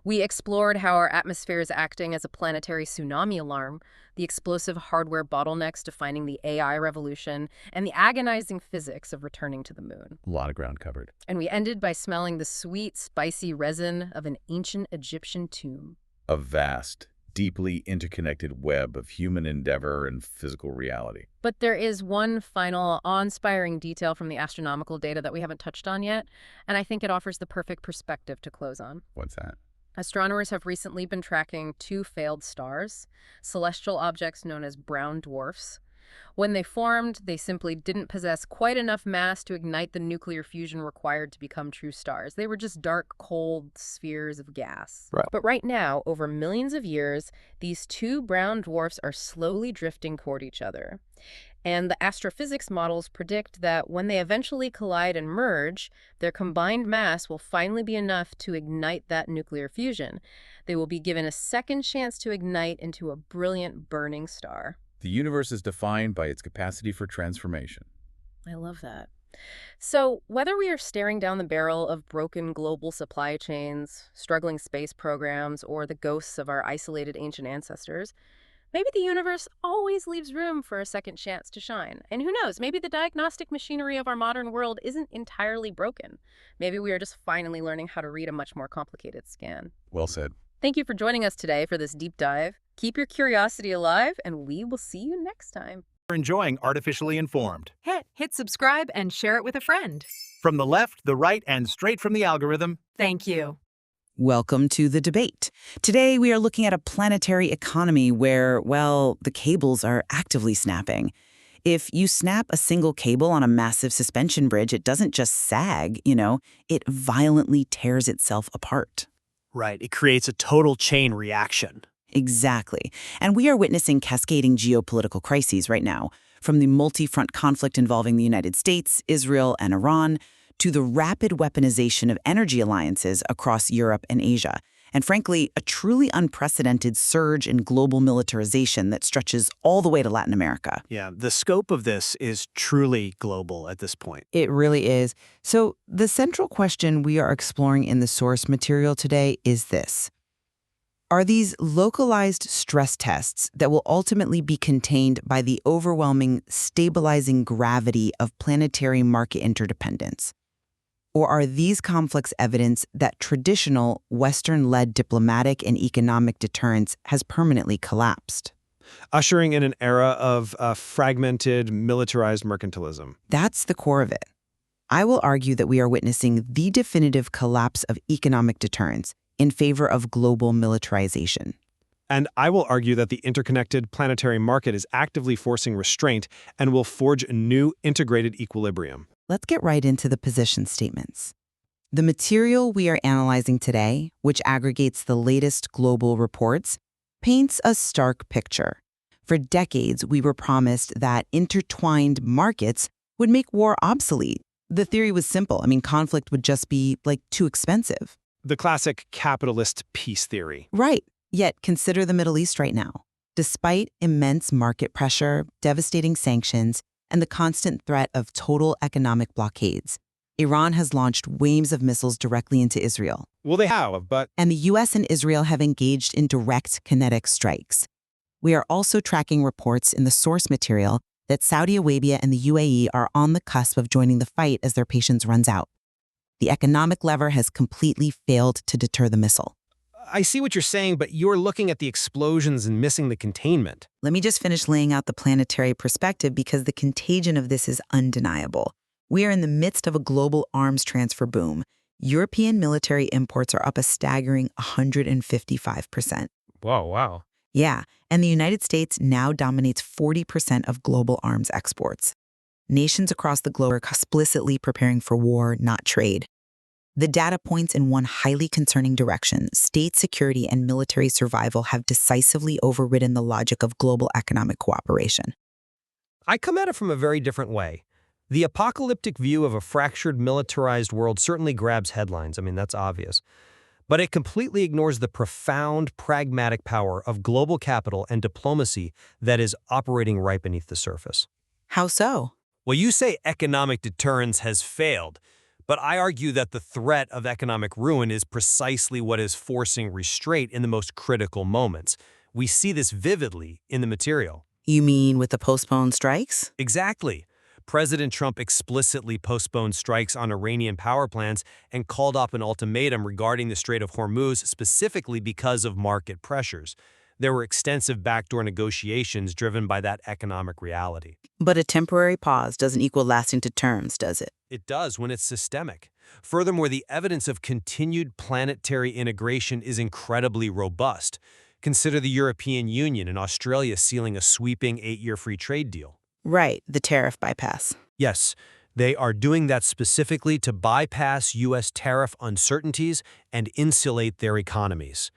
We explored how our atmosphere is acting as a planetary tsunami alarm, the explosive hardware bottlenecks defining the AI revolution, and the agonizing physics of returning to the moon. A lot of ground covered. And we ended by smelling the sweet, spicy resin of an ancient Egyptian tomb. A vast, deeply interconnected web of human endeavor and physical reality. But there is one final awe-inspiring detail from the astronomical data that we haven't touched on yet, and I think it offers the perfect perspective to close on. What's that? Astronomers have recently been tracking two failed stars, celestial objects known as brown dwarfs. When they formed, they simply didn't possess quite enough mass to ignite the nuclear fusion required to become true stars. They were just dark, cold spheres of gas. Right. But right now, over millions of years, these two brown dwarfs are slowly drifting toward each other. And the astrophysics models predict that when they eventually collide and merge, their combined mass will finally be enough to ignite that nuclear fusion. They will be given a second chance to ignite into a brilliant burning star. The universe is defined by its capacity for transformation. I love that. So, whether we are staring down the barrel of broken global supply chains, struggling space programs, or the ghosts of our isolated ancient ancestors, maybe the universe always leaves room for a second chance to shine. And who knows, maybe the diagnostic machinery of our modern world isn't entirely broken. Maybe we are just finally learning how to read a much more complicated scan. Well said. Thank you for joining us today for this deep dive. Keep your curiosity alive, and we will see you next time. For enjoying Artificially Informed. Hit subscribe and share it with a friend. From the left, the right, and straight from the algorithm. Thank you. Welcome to The Debate. Today, we are looking at a planetary economy where, well, the cables are actively snapping. If you snap a single cable on a massive suspension bridge, it doesn't just sag, it violently tears itself apart. Right, it creates a total chain reaction. Exactly. And we are witnessing cascading geopolitical crises right now, from the multi-front conflict involving the United States, Israel, and Iran, to the rapid weaponization of energy alliances across Europe and Asia, and frankly, a truly unprecedented surge in global militarization that stretches all the way to Latin America. Yeah, the scope of this is truly global at this point. It really is. So the central question we are exploring in the source material today is this. Are these localized stress tests that will ultimately be contained by the overwhelming, stabilizing gravity of planetary market interdependence? Or are these conflicts evidence that traditional Western-led diplomatic and economic deterrence has permanently collapsed? Ushering in an era of fragmented, militarized mercantilism. That's the core of it. I will argue that we are witnessing the definitive collapse of economic deterrence in favor of global militarization. And I will argue that the interconnected planetary market is actively forcing restraint and will forge a new integrated equilibrium. Let's get right into the position statements. The material we are analyzing today, which aggregates the latest global reports, paints a stark picture. For decades, we were promised that intertwined markets would make war obsolete. The theory was simple. Conflict would just be, too expensive. The classic capitalist peace theory. Right. Yet consider the Middle East right now. Despite immense market pressure, devastating sanctions, and the constant threat of total economic blockades, Iran has launched waves of missiles directly into Israel. Well, they have, but And the U.S. and Israel have engaged in direct kinetic strikes. We are also tracking reports in the source material that Saudi Arabia and the UAE are on the cusp of joining the fight as their patience runs out. The economic lever has completely failed to deter the missile. I see what you're saying, but you're looking at the explosions and missing the containment. Let me just finish laying out the planetary perspective because the contagion of this is undeniable. We are in the midst of a global arms transfer boom. European military imports are up a staggering 155%. Whoa, wow. Yeah, and the United States now dominates 40% of global arms exports. Nations across the globe are explicitly preparing for war, not trade. The data points in one highly concerning direction. State security and military survival have decisively overridden the logic of global economic cooperation. I come at it from a very different way. The apocalyptic view of a fractured, militarized world certainly grabs headlines. I mean, that's obvious. But it completely ignores the profound, pragmatic power of global capital and diplomacy that is operating right beneath the surface. How so? Well, you say economic deterrence has failed, but I argue that the threat of economic ruin is precisely what is forcing restraint in the most critical moments. We see this vividly in the material. You mean with the postponed strikes? Exactly. President Trump explicitly postponed strikes on Iranian power plants and called off an ultimatum regarding the Strait of Hormuz specifically because of market pressures. There were extensive backdoor negotiations driven by that economic reality. But a temporary pause doesn't equal lasting deterrence, does it? It does when it's systemic. Furthermore, the evidence of continued planetary integration is incredibly robust. Consider the European Union and Australia sealing a sweeping 8-year free trade deal. Right, the tariff bypass. Yes, they are doing that specifically to bypass U.S. tariff uncertainties and insulate their economies.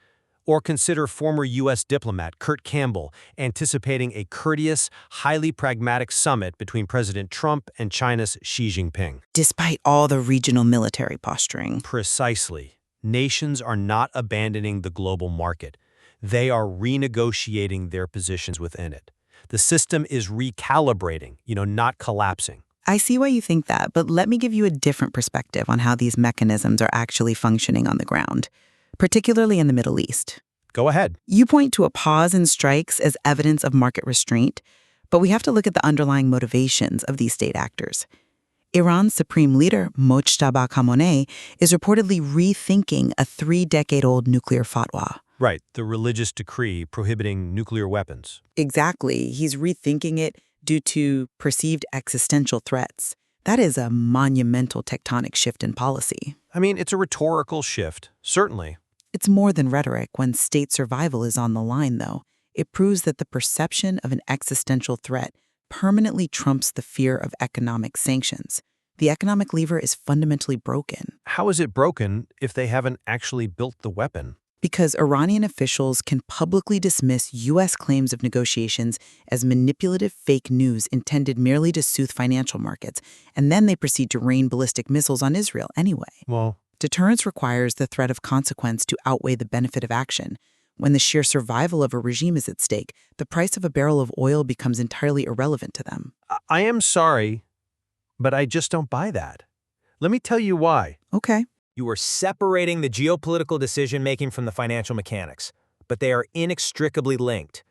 Or consider former U.S. diplomat Kurt Campbell anticipating a courteous, highly pragmatic summit between President Trump and China's Xi Jinping. Despite all the regional military posturing. Precisely. Nations are not abandoning the global market. They are renegotiating their positions within it. The system is recalibrating, not collapsing. I see why you think that, but let me give you a different perspective on how these mechanisms are actually functioning on the ground, particularly in the Middle East. Go ahead. You point to a pause in strikes as evidence of market restraint, but we have to look at the underlying motivations of these state actors. Iran's supreme leader, Mojtaba Khamenei, is reportedly rethinking a 3-decade-old nuclear fatwa. Right, the religious decree prohibiting nuclear weapons. Exactly. He's rethinking it due to perceived existential threats. That is a monumental tectonic shift in policy. I mean, it's a rhetorical shift, certainly. It's more than rhetoric when state survival is on the line, though. It proves that the perception of an existential threat permanently trumps the fear of economic sanctions. The economic lever is fundamentally broken. How is it broken if they haven't actually built the weapon? Because Iranian officials can publicly dismiss U.S. claims of negotiations as manipulative fake news intended merely to soothe financial markets, and then they proceed to rain ballistic missiles on Israel anyway. Well, deterrence requires the threat of consequence to outweigh the benefit of action. When the sheer survival of a regime is at stake, the price of a barrel of oil becomes entirely irrelevant to them. I am sorry, but I just don't buy that. Let me tell you why. Okay. You are separating the geopolitical decision-making from the financial mechanics, but they are inextricably linked.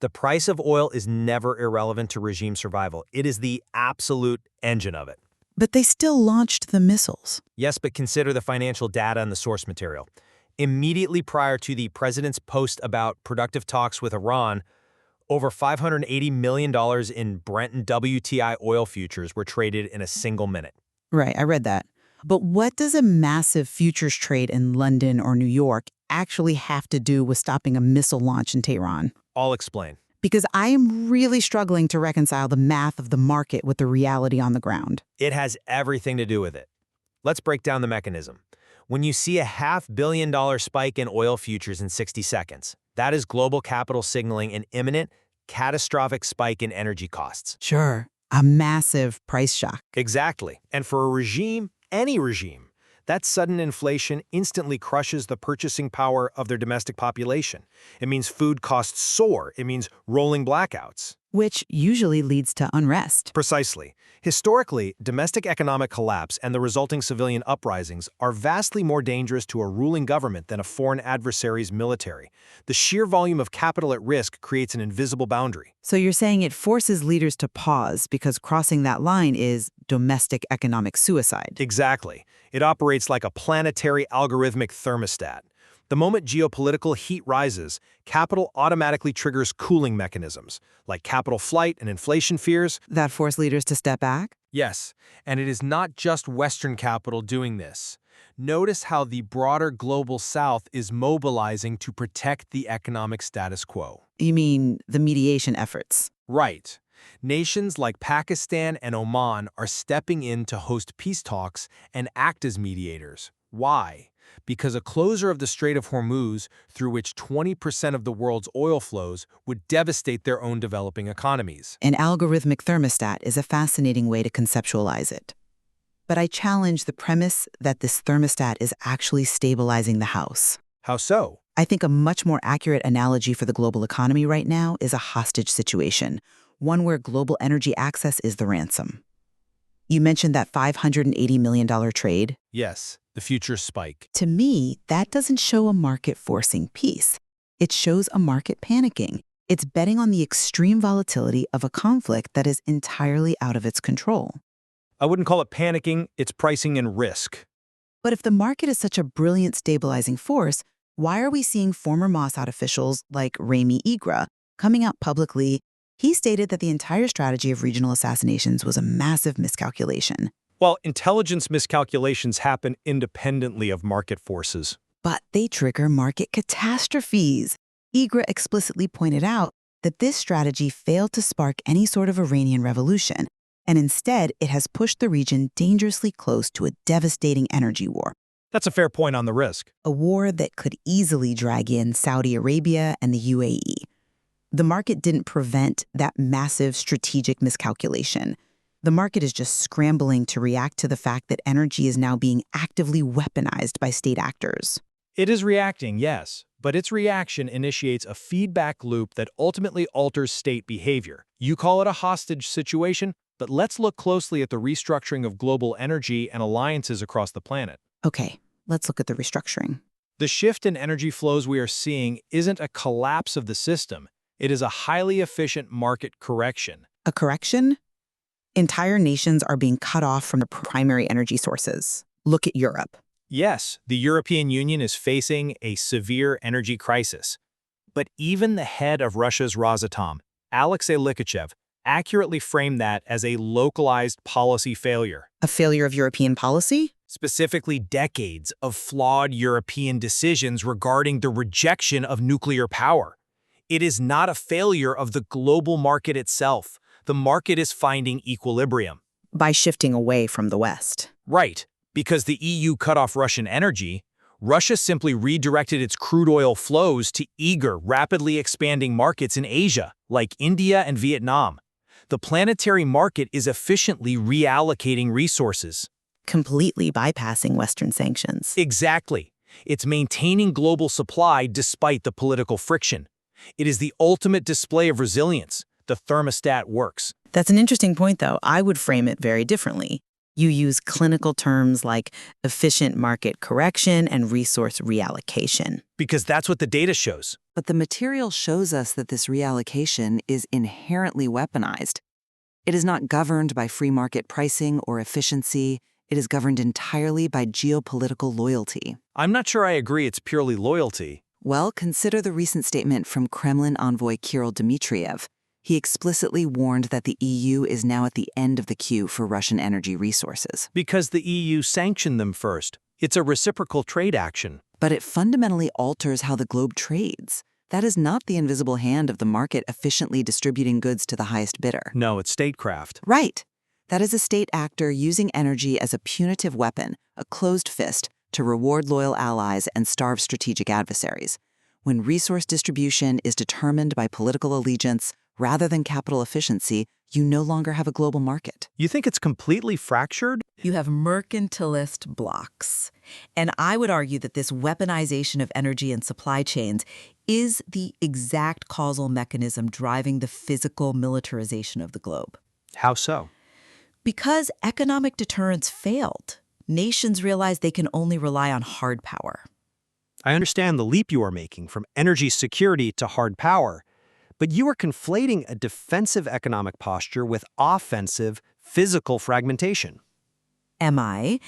The price of oil is never irrelevant to regime survival. It is the absolute engine of it. But they still launched the missiles. Yes, but consider the financial data and the source material. Immediately prior to the president's post about productive talks with Iran, over $580 million in Brent and WTI oil futures were traded in a single minute. Right, I read that. But what does a massive futures trade in London or New York actually have to do with stopping a missile launch in Tehran? I'll explain. Because I am really struggling to reconcile the math of the market with the reality on the ground. It has everything to do with it. Let's break down the mechanism. When you see a $500 million spike in oil futures in 60 seconds, that is global capital signaling an imminent, catastrophic spike in energy costs. Sure, a massive price shock. Exactly. And for a regime, any regime, that sudden inflation instantly crushes the purchasing power of their domestic population. It means food costs soar. It means rolling blackouts. which usually leads to unrest. Precisely. Historically, domestic economic collapse and the resulting civilian uprisings are vastly more dangerous to a ruling government than a foreign adversary's military. The sheer volume of capital at risk creates an invisible boundary. So you're saying it forces leaders to pause because crossing that line is domestic economic suicide. Exactly. It operates like a planetary algorithmic thermostat. The moment geopolitical heat rises, capital automatically triggers cooling mechanisms, like capital flight and inflation fears. That force leaders to step back? Yes, and it is not just Western capital doing this. Notice how the broader global South is mobilizing to protect the economic status quo. You mean the mediation efforts? Right. Nations like Pakistan and Oman are stepping in to host peace talks and act as mediators. Why? Because a closure of the Strait of Hormuz, through which 20% of the world's oil flows, would devastate their own developing economies. An algorithmic thermostat is a fascinating way to conceptualize it. But I challenge the premise that this thermostat is actually stabilizing the house. How so? I think a much more accurate analogy for the global economy right now is a hostage situation, one where global energy access is the ransom. You mentioned that $580 million trade. Yes, the future spike. To me, that doesn't show a market forcing peace. It shows a market panicking. It's betting on the extreme volatility of a conflict that is entirely out of its control. I wouldn't call it panicking, it's pricing in risk. But if the market is such a brilliant stabilizing force, why are we seeing former Mossad officials like Rami Igra coming out publicly? He stated that the entire strategy of regional assassinations was a massive miscalculation. Well, intelligence miscalculations happen independently of market forces. But they trigger market catastrophes. Igra explicitly pointed out that this strategy failed to spark any sort of Iranian revolution, and instead it has pushed the region dangerously close to a devastating energy war. That's a fair point on the risk. A war that could easily drag in Saudi Arabia and the UAE. The market didn't prevent that massive strategic miscalculation. The market is just scrambling to react to the fact that energy is now being actively weaponized by state actors. It is reacting, yes, but its reaction initiates a feedback loop that ultimately alters state behavior. You call it a hostage situation, but let's look closely at the restructuring of global energy and alliances across the planet. Okay, let's look at the restructuring. The shift in energy flows we are seeing isn't a collapse of the system. It is a highly efficient market correction. A correction? Entire nations are being cut off from the primary energy sources. Look at Europe. Yes, the European Union is facing a severe energy crisis. But even the head of Russia's Rosatom, Alexei Likachev, accurately framed that as a localized policy failure. A failure of European policy? Specifically, decades of flawed European decisions regarding the rejection of nuclear power. It is not a failure of the global market itself. The market is finding equilibrium. By shifting away from the West. Right. Because the EU cut off Russian energy, Russia simply redirected its crude oil flows to eager, rapidly expanding markets in Asia, like India and Vietnam. The planetary market is efficiently reallocating resources. Completely bypassing Western sanctions. Exactly. It's maintaining global supply despite the political friction. It is the ultimate display of resilience. The thermostat works. That's an interesting point, though. I would frame it very differently. You use clinical terms like efficient market correction and resource reallocation. Because that's what the data shows. But the material shows us that this reallocation is inherently weaponized. It is not governed by free market pricing or efficiency. It is governed entirely by geopolitical loyalty. I'm not sure I agree it's purely loyalty. Well, consider the recent statement from Kremlin envoy Kirill Dmitriev. He explicitly warned that the EU is now at the end of the queue for Russian energy resources. Because the EU sanctioned them first. It's a reciprocal trade action. But it fundamentally alters how the globe trades. That is not the invisible hand of the market efficiently distributing goods to the highest bidder. No, it's statecraft. Right. That is a state actor using energy as a punitive weapon, a closed fist, to reward loyal allies and starve strategic adversaries. When resource distribution is determined by political allegiance, rather than capital efficiency, you no longer have a global market. You think it's completely fractured? You have mercantilist blocks. And I would argue that this weaponization of energy and supply chains is the exact causal mechanism driving the physical militarization of the globe. How so? Because economic deterrence failed, nations realized they can only rely on hard power. I understand the leap you are making from energy security to hard power, but you are conflating a defensive economic posture with offensive physical fragmentation. Am I?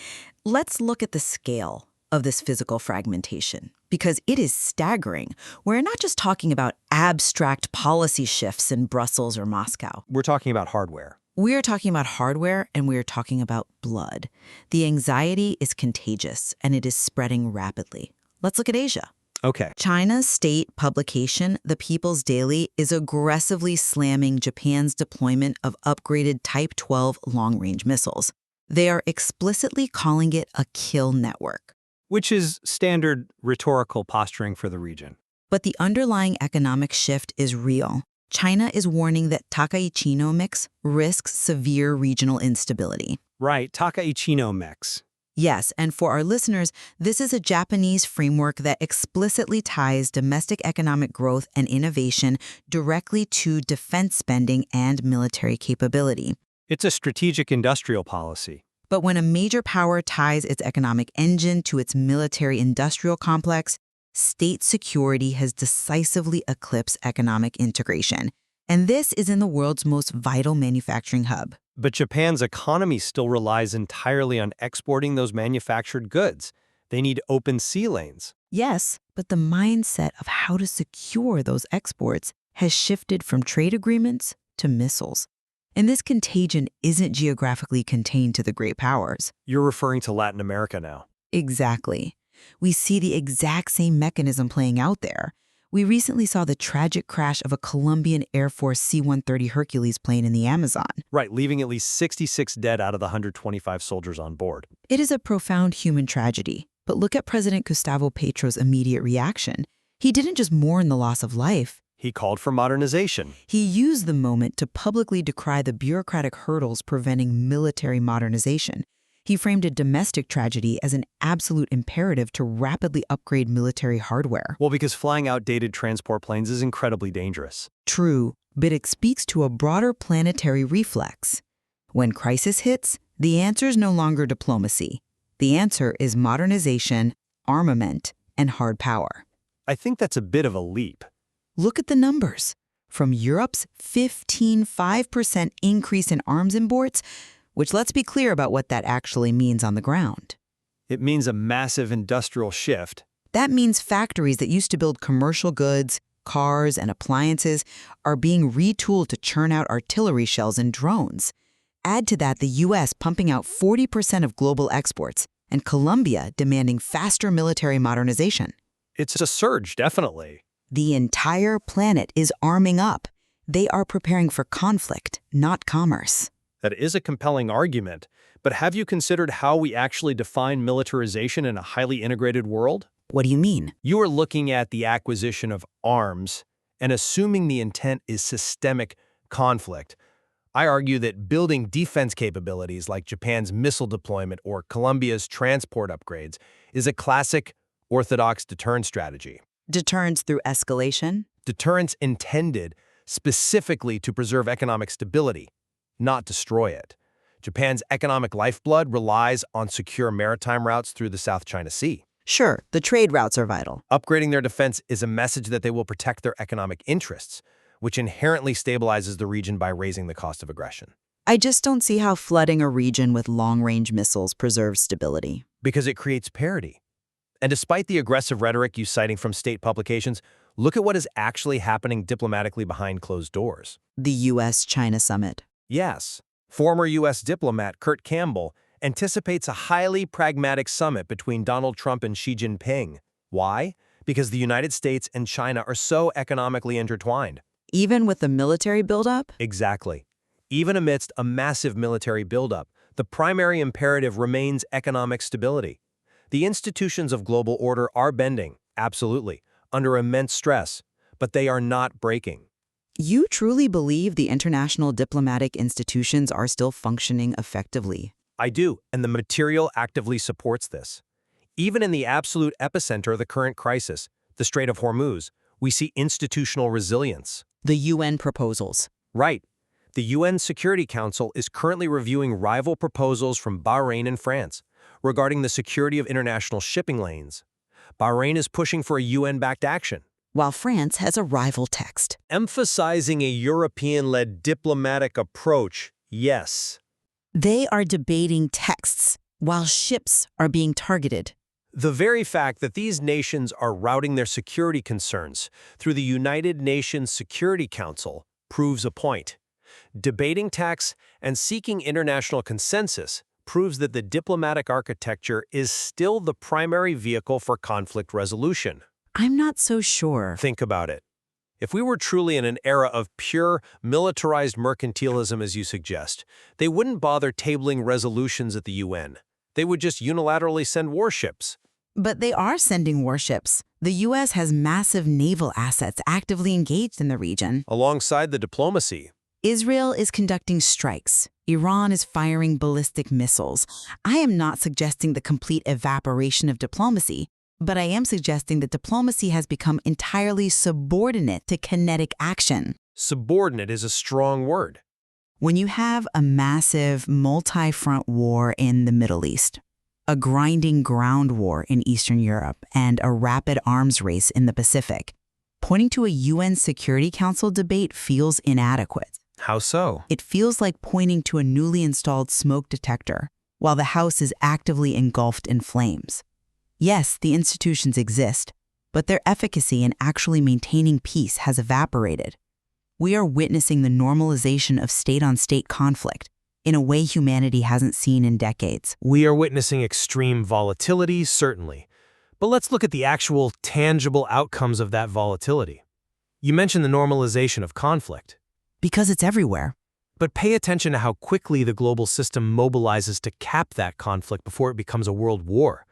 Let's look at the scale of this physical fragmentation, because it is staggering. We're not just talking about abstract policy shifts in Brussels or Moscow. We're talking about hardware. We're talking about hardware, and we're talking about blood. The anxiety is contagious, and it is spreading rapidly. Let's look at Asia. Okay. China's state publication, The People's Daily, is aggressively slamming Japan's deployment of upgraded Type 12 long-range missiles. They are explicitly calling it a kill network. Which is standard rhetorical posturing for the region. But the underlying economic shift is real. China is warning that Takaichinomics risks severe regional instability. Right, Takaichinomics. Yes, and for our listeners, this is a Japanese framework that explicitly ties domestic economic growth and innovation directly to defense spending and military capability. It's a strategic industrial policy. But when a major power ties its economic engine to its military-industrial complex, state security has decisively eclipsed economic integration. And this is in the world's most vital manufacturing hub. But Japan's economy still relies entirely on exporting those manufactured goods. They need open sea lanes. Yes, but the mindset of how to secure those exports has shifted from trade agreements to missiles. And this contagion isn't geographically contained to the great powers. You're referring to Latin America now. Exactly. We see the exact same mechanism playing out there. We recently saw the tragic crash of a Colombian Air Force C-130 Hercules plane in the Amazon. Right, leaving at least 66 dead out of the 125 soldiers on board. It is a profound human tragedy. But look at President Gustavo Petro's immediate reaction. He didn't just mourn the loss of life. He called for modernization. He used the moment to publicly decry the bureaucratic hurdles preventing military modernization. He framed a domestic tragedy as an absolute imperative to rapidly upgrade military hardware. Well, because flying outdated transport planes is incredibly dangerous. True, but it speaks to a broader planetary reflex. When crisis hits, the answer is no longer diplomacy. The answer is modernization, armament, and hard power. I think that's a bit of a leap. Look at the numbers. From Europe's 15.5% increase in arms imports, which let's be clear about what that actually means on the ground. It means a massive industrial shift. That means factories that used to build commercial goods, cars, and appliances are being retooled to churn out artillery shells and drones. Add to that the U.S. pumping out 40% of global exports, and Colombia demanding faster military modernization. It's a surge, definitely. The entire planet is arming up. They are preparing for conflict, not commerce. That is a compelling argument, but have you considered how we actually define militarization in a highly integrated world? What do you mean? You are looking at the acquisition of arms and assuming the intent is systemic conflict. I argue that building defense capabilities like Japan's missile deployment or Colombia's transport upgrades is a classic orthodox deterrence strategy. Deterrence through escalation? Deterrence intended specifically to preserve economic stability, not destroy it. Japan's economic lifeblood relies on secure maritime routes through the South China Sea. Sure, the trade routes are vital. Upgrading their defense is a message that they will protect their economic interests, which inherently stabilizes the region by raising the cost of aggression. I just don't see how flooding a region with long-range missiles preserves stability. Because it creates parity. And despite the aggressive rhetoric you citing from state publications, look at what is actually happening diplomatically behind closed doors. The U.S.-China summit. Yes, former U.S. diplomat Kurt Campbell anticipates a highly pragmatic summit between Donald Trump and Xi Jinping. Why? Because the United States and China are so economically intertwined. Even with the military buildup? Exactly. Even amidst a massive military buildup, the primary imperative remains economic stability. The institutions of global order are bending, absolutely, under immense stress, but they are not breaking. You truly believe the international diplomatic institutions are still functioning effectively? I do, and the material actively supports this. Even in the absolute epicenter of the current crisis, the Strait of Hormuz, we see institutional resilience. The UN proposals. Right. The UN Security Council is currently reviewing rival proposals from Bahrain and France regarding the security of international shipping lanes. Bahrain is pushing for a UN-backed action, While France has a rival text. emphasizing a European-led diplomatic approach, yes. They are debating texts while ships are being targeted. The very fact that these nations are routing their security concerns through the United Nations Security Council proves a point. Debating texts and seeking international consensus proves that the diplomatic architecture is still the primary vehicle for conflict resolution. I'm not so sure. Think about it. If we were truly in an era of pure, militarized mercantilism as you suggest, they wouldn't bother tabling resolutions at the UN. They would just unilaterally send warships. But they are sending warships. The U.S. has massive naval assets actively engaged in the region. Alongside the diplomacy, Israel is conducting strikes. Iran is firing ballistic missiles. I am not suggesting the complete evaporation of diplomacy, but I am suggesting that diplomacy has become entirely subordinate to kinetic action. subordinate is a strong word. When you have a massive multi-front war in the Middle East, a grinding ground war in Eastern Europe, and a rapid arms race in the Pacific, pointing to a UN Security Council debate feels inadequate. How so? It feels like pointing to a newly installed smoke detector while the house is actively engulfed in flames. Yes, the institutions exist, but their efficacy in actually maintaining peace has evaporated. We are witnessing the normalization of state-on-state conflict in a way humanity hasn't seen in decades. We are witnessing extreme volatility, certainly. But let's look at the actual, tangible outcomes of that volatility. You mentioned the normalization of conflict. Because it's everywhere. But pay attention to how quickly the global system mobilizes to cap that conflict before it becomes a world war.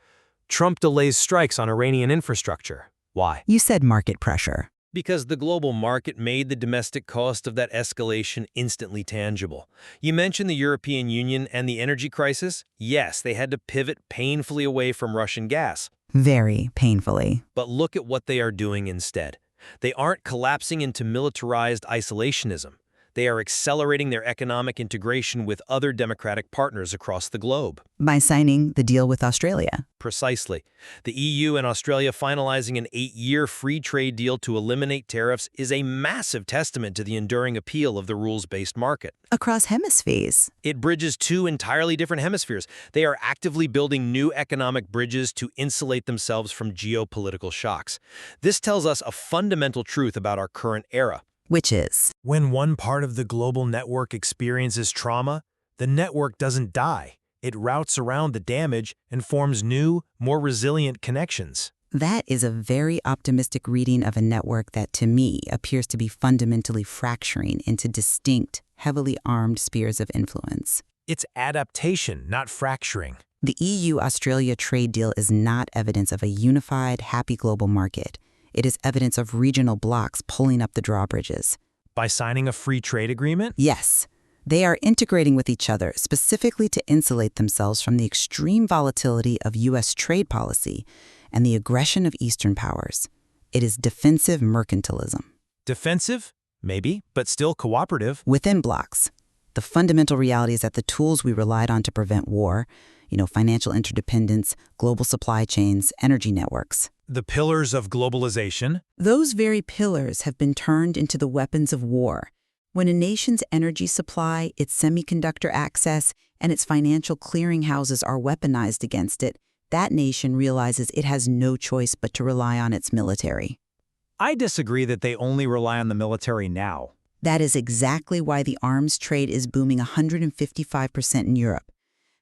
Trump delays strikes on Iranian infrastructure. Why? You said market pressure. Because the global market made the domestic cost of that escalation instantly tangible. You mentioned the European Union and the energy crisis. Yes, they had to pivot painfully away from Russian gas. Very painfully. But look at what they are doing instead. They aren't collapsing into militarized isolationism. They are accelerating their economic integration with other democratic partners across the globe. By signing the deal with Australia. Precisely. The EU and Australia finalizing an 8-year free trade deal to eliminate tariffs is a massive testament to the enduring appeal of the rules-based market. Across hemispheres. It bridges two entirely different hemispheres. They are actively building new economic bridges to insulate themselves from geopolitical shocks. This tells us a fundamental truth about our current era. Which is? When one part of the global network experiences trauma, the network doesn't die. It routes around the damage and forms new, more resilient connections. That is a very optimistic reading of a network that, to me, appears to be fundamentally fracturing into distinct, heavily armed spheres of influence. It's adaptation, not fracturing. The EU-Australia trade deal is not evidence of a unified, happy global market. It is evidence of regional blocs pulling up the drawbridges. By signing a free trade agreement? Yes. They are integrating with each other specifically to insulate themselves from the extreme volatility of U.S. trade policy and the aggression of Eastern powers. It is defensive mercantilism. Defensive? Maybe, but still cooperative. Within blocs, the fundamental reality is that the tools we relied on to prevent war, financial interdependence, global supply chains, energy networks. The pillars of globalization? Those very pillars have been turned into the weapons of war. When a nation's energy supply, its semiconductor access, and its financial clearinghouses are weaponized against it, that nation realizes it has no choice but to rely on its military. I disagree that they only rely on the military now. That is exactly why the arms trade is booming 155% in Europe.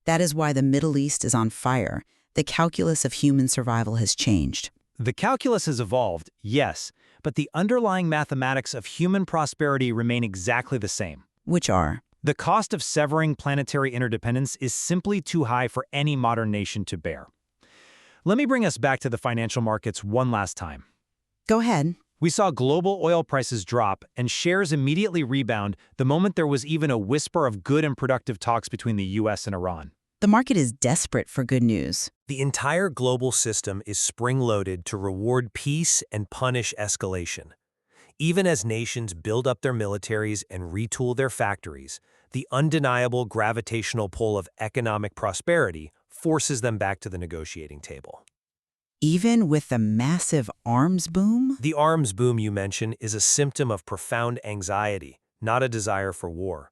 That is why the Middle East is on fire. The calculus of human survival has changed. The calculus has evolved, yes, but the underlying mathematics of human prosperity remain exactly the same. Which are? The cost of severing planetary interdependence is simply too high for any modern nation to bear. Let me bring us back to the financial markets one last time. Go ahead. We saw global oil prices drop and shares immediately rebound the moment there was even a whisper of good and productive talks between the US and Iran. The market is desperate for good news. The entire global system is spring-loaded to reward peace and punish escalation. Even as nations build up their militaries and retool their factories, the undeniable gravitational pull of economic prosperity forces them back to the negotiating table. Even with the massive arms boom? The arms boom you mention is a symptom of profound anxiety, not a desire for war.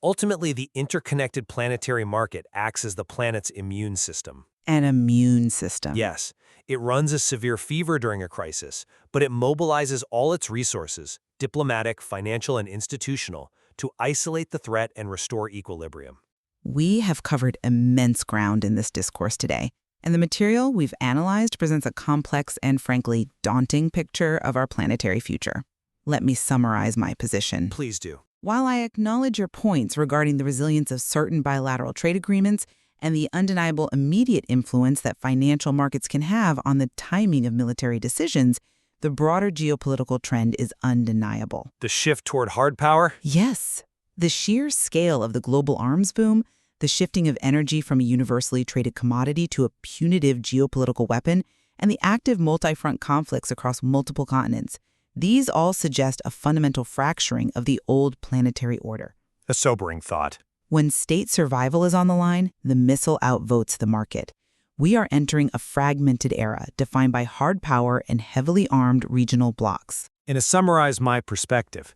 Ultimately, the interconnected planetary market acts as the planet's immune system. An immune system. Yes, it runs a severe fever during a crisis, but it mobilizes all its resources, diplomatic, financial, and institutional, to isolate the threat and restore equilibrium. We have covered immense ground in this discourse today, and the material we've analyzed presents a complex and frankly daunting picture of our planetary future. Let me summarize my position. Please do. While I acknowledge your points regarding the resilience of certain bilateral trade agreements and the undeniable immediate influence that financial markets can have on the timing of military decisions, the broader geopolitical trend is undeniable. The shift toward hard power? Yes. The sheer scale of the global arms boom, the shifting of energy from a universally traded commodity to a punitive geopolitical weapon, and the active multi-front conflicts across multiple continents, these all suggest a fundamental fracturing of the old planetary order. A sobering thought. When state survival is on the line, the missile outvotes the market. We are entering a fragmented era defined by hard power and heavily armed regional blocs. And to summarize my perspective,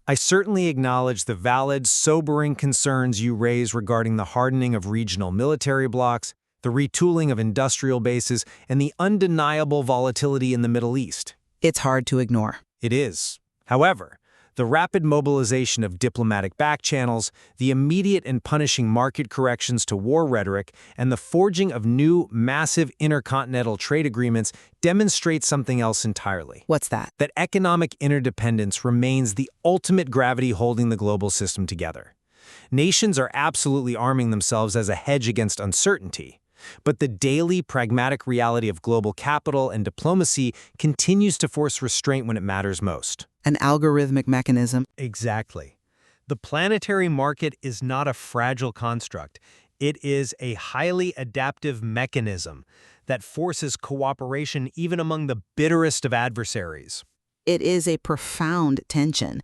I certainly acknowledge the valid, sobering concerns you raise regarding the hardening of regional military blocs, the retooling of industrial bases, and the undeniable volatility in the Middle East. It's hard to ignore. It is. However, the rapid mobilization of diplomatic backchannels, the immediate and punishing market corrections to war rhetoric, and the forging of new, massive intercontinental trade agreements demonstrate something else entirely. What's that? That economic interdependence remains the ultimate gravity holding the global system together. Nations are absolutely arming themselves as a hedge against uncertainty. But the daily, pragmatic reality of global capital and diplomacy continues to force restraint when it matters most. An algorithmic mechanism. Exactly. The planetary market is not a fragile construct. It is a highly adaptive mechanism that forces cooperation even among the bitterest of adversaries. It is a profound tension.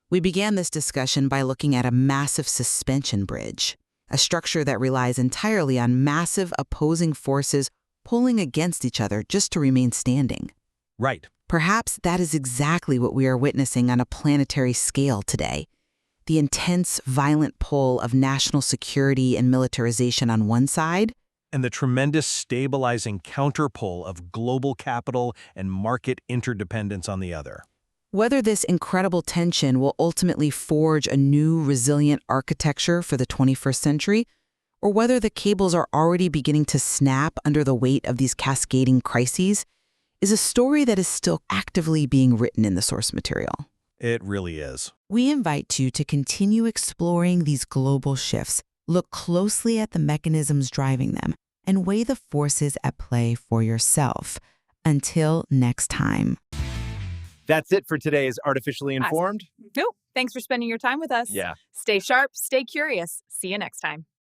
We began this discussion by looking at a massive suspension bridge, a structure that relies entirely on massive opposing forces pulling against each other just to remain standing. Right. Perhaps that is exactly what we are witnessing on a planetary scale today. The intense, violent pull of national security and militarization on one side, And the tremendous stabilizing counterpull of global capital and market interdependence on the other. whether this incredible tension will ultimately forge a new, resilient architecture for the 21st century, or whether the cables are already beginning to snap under the weight of these cascading crises, is a story that is still actively being written in the source material. It really is. We invite you to continue exploring these global shifts, look closely at the mechanisms driving them, and weigh the forces at play for yourself. Until next time. That's it for today's Artificially Informed. Nope. Thanks for spending your time with us. Yeah. Stay sharp, stay curious. See you next time.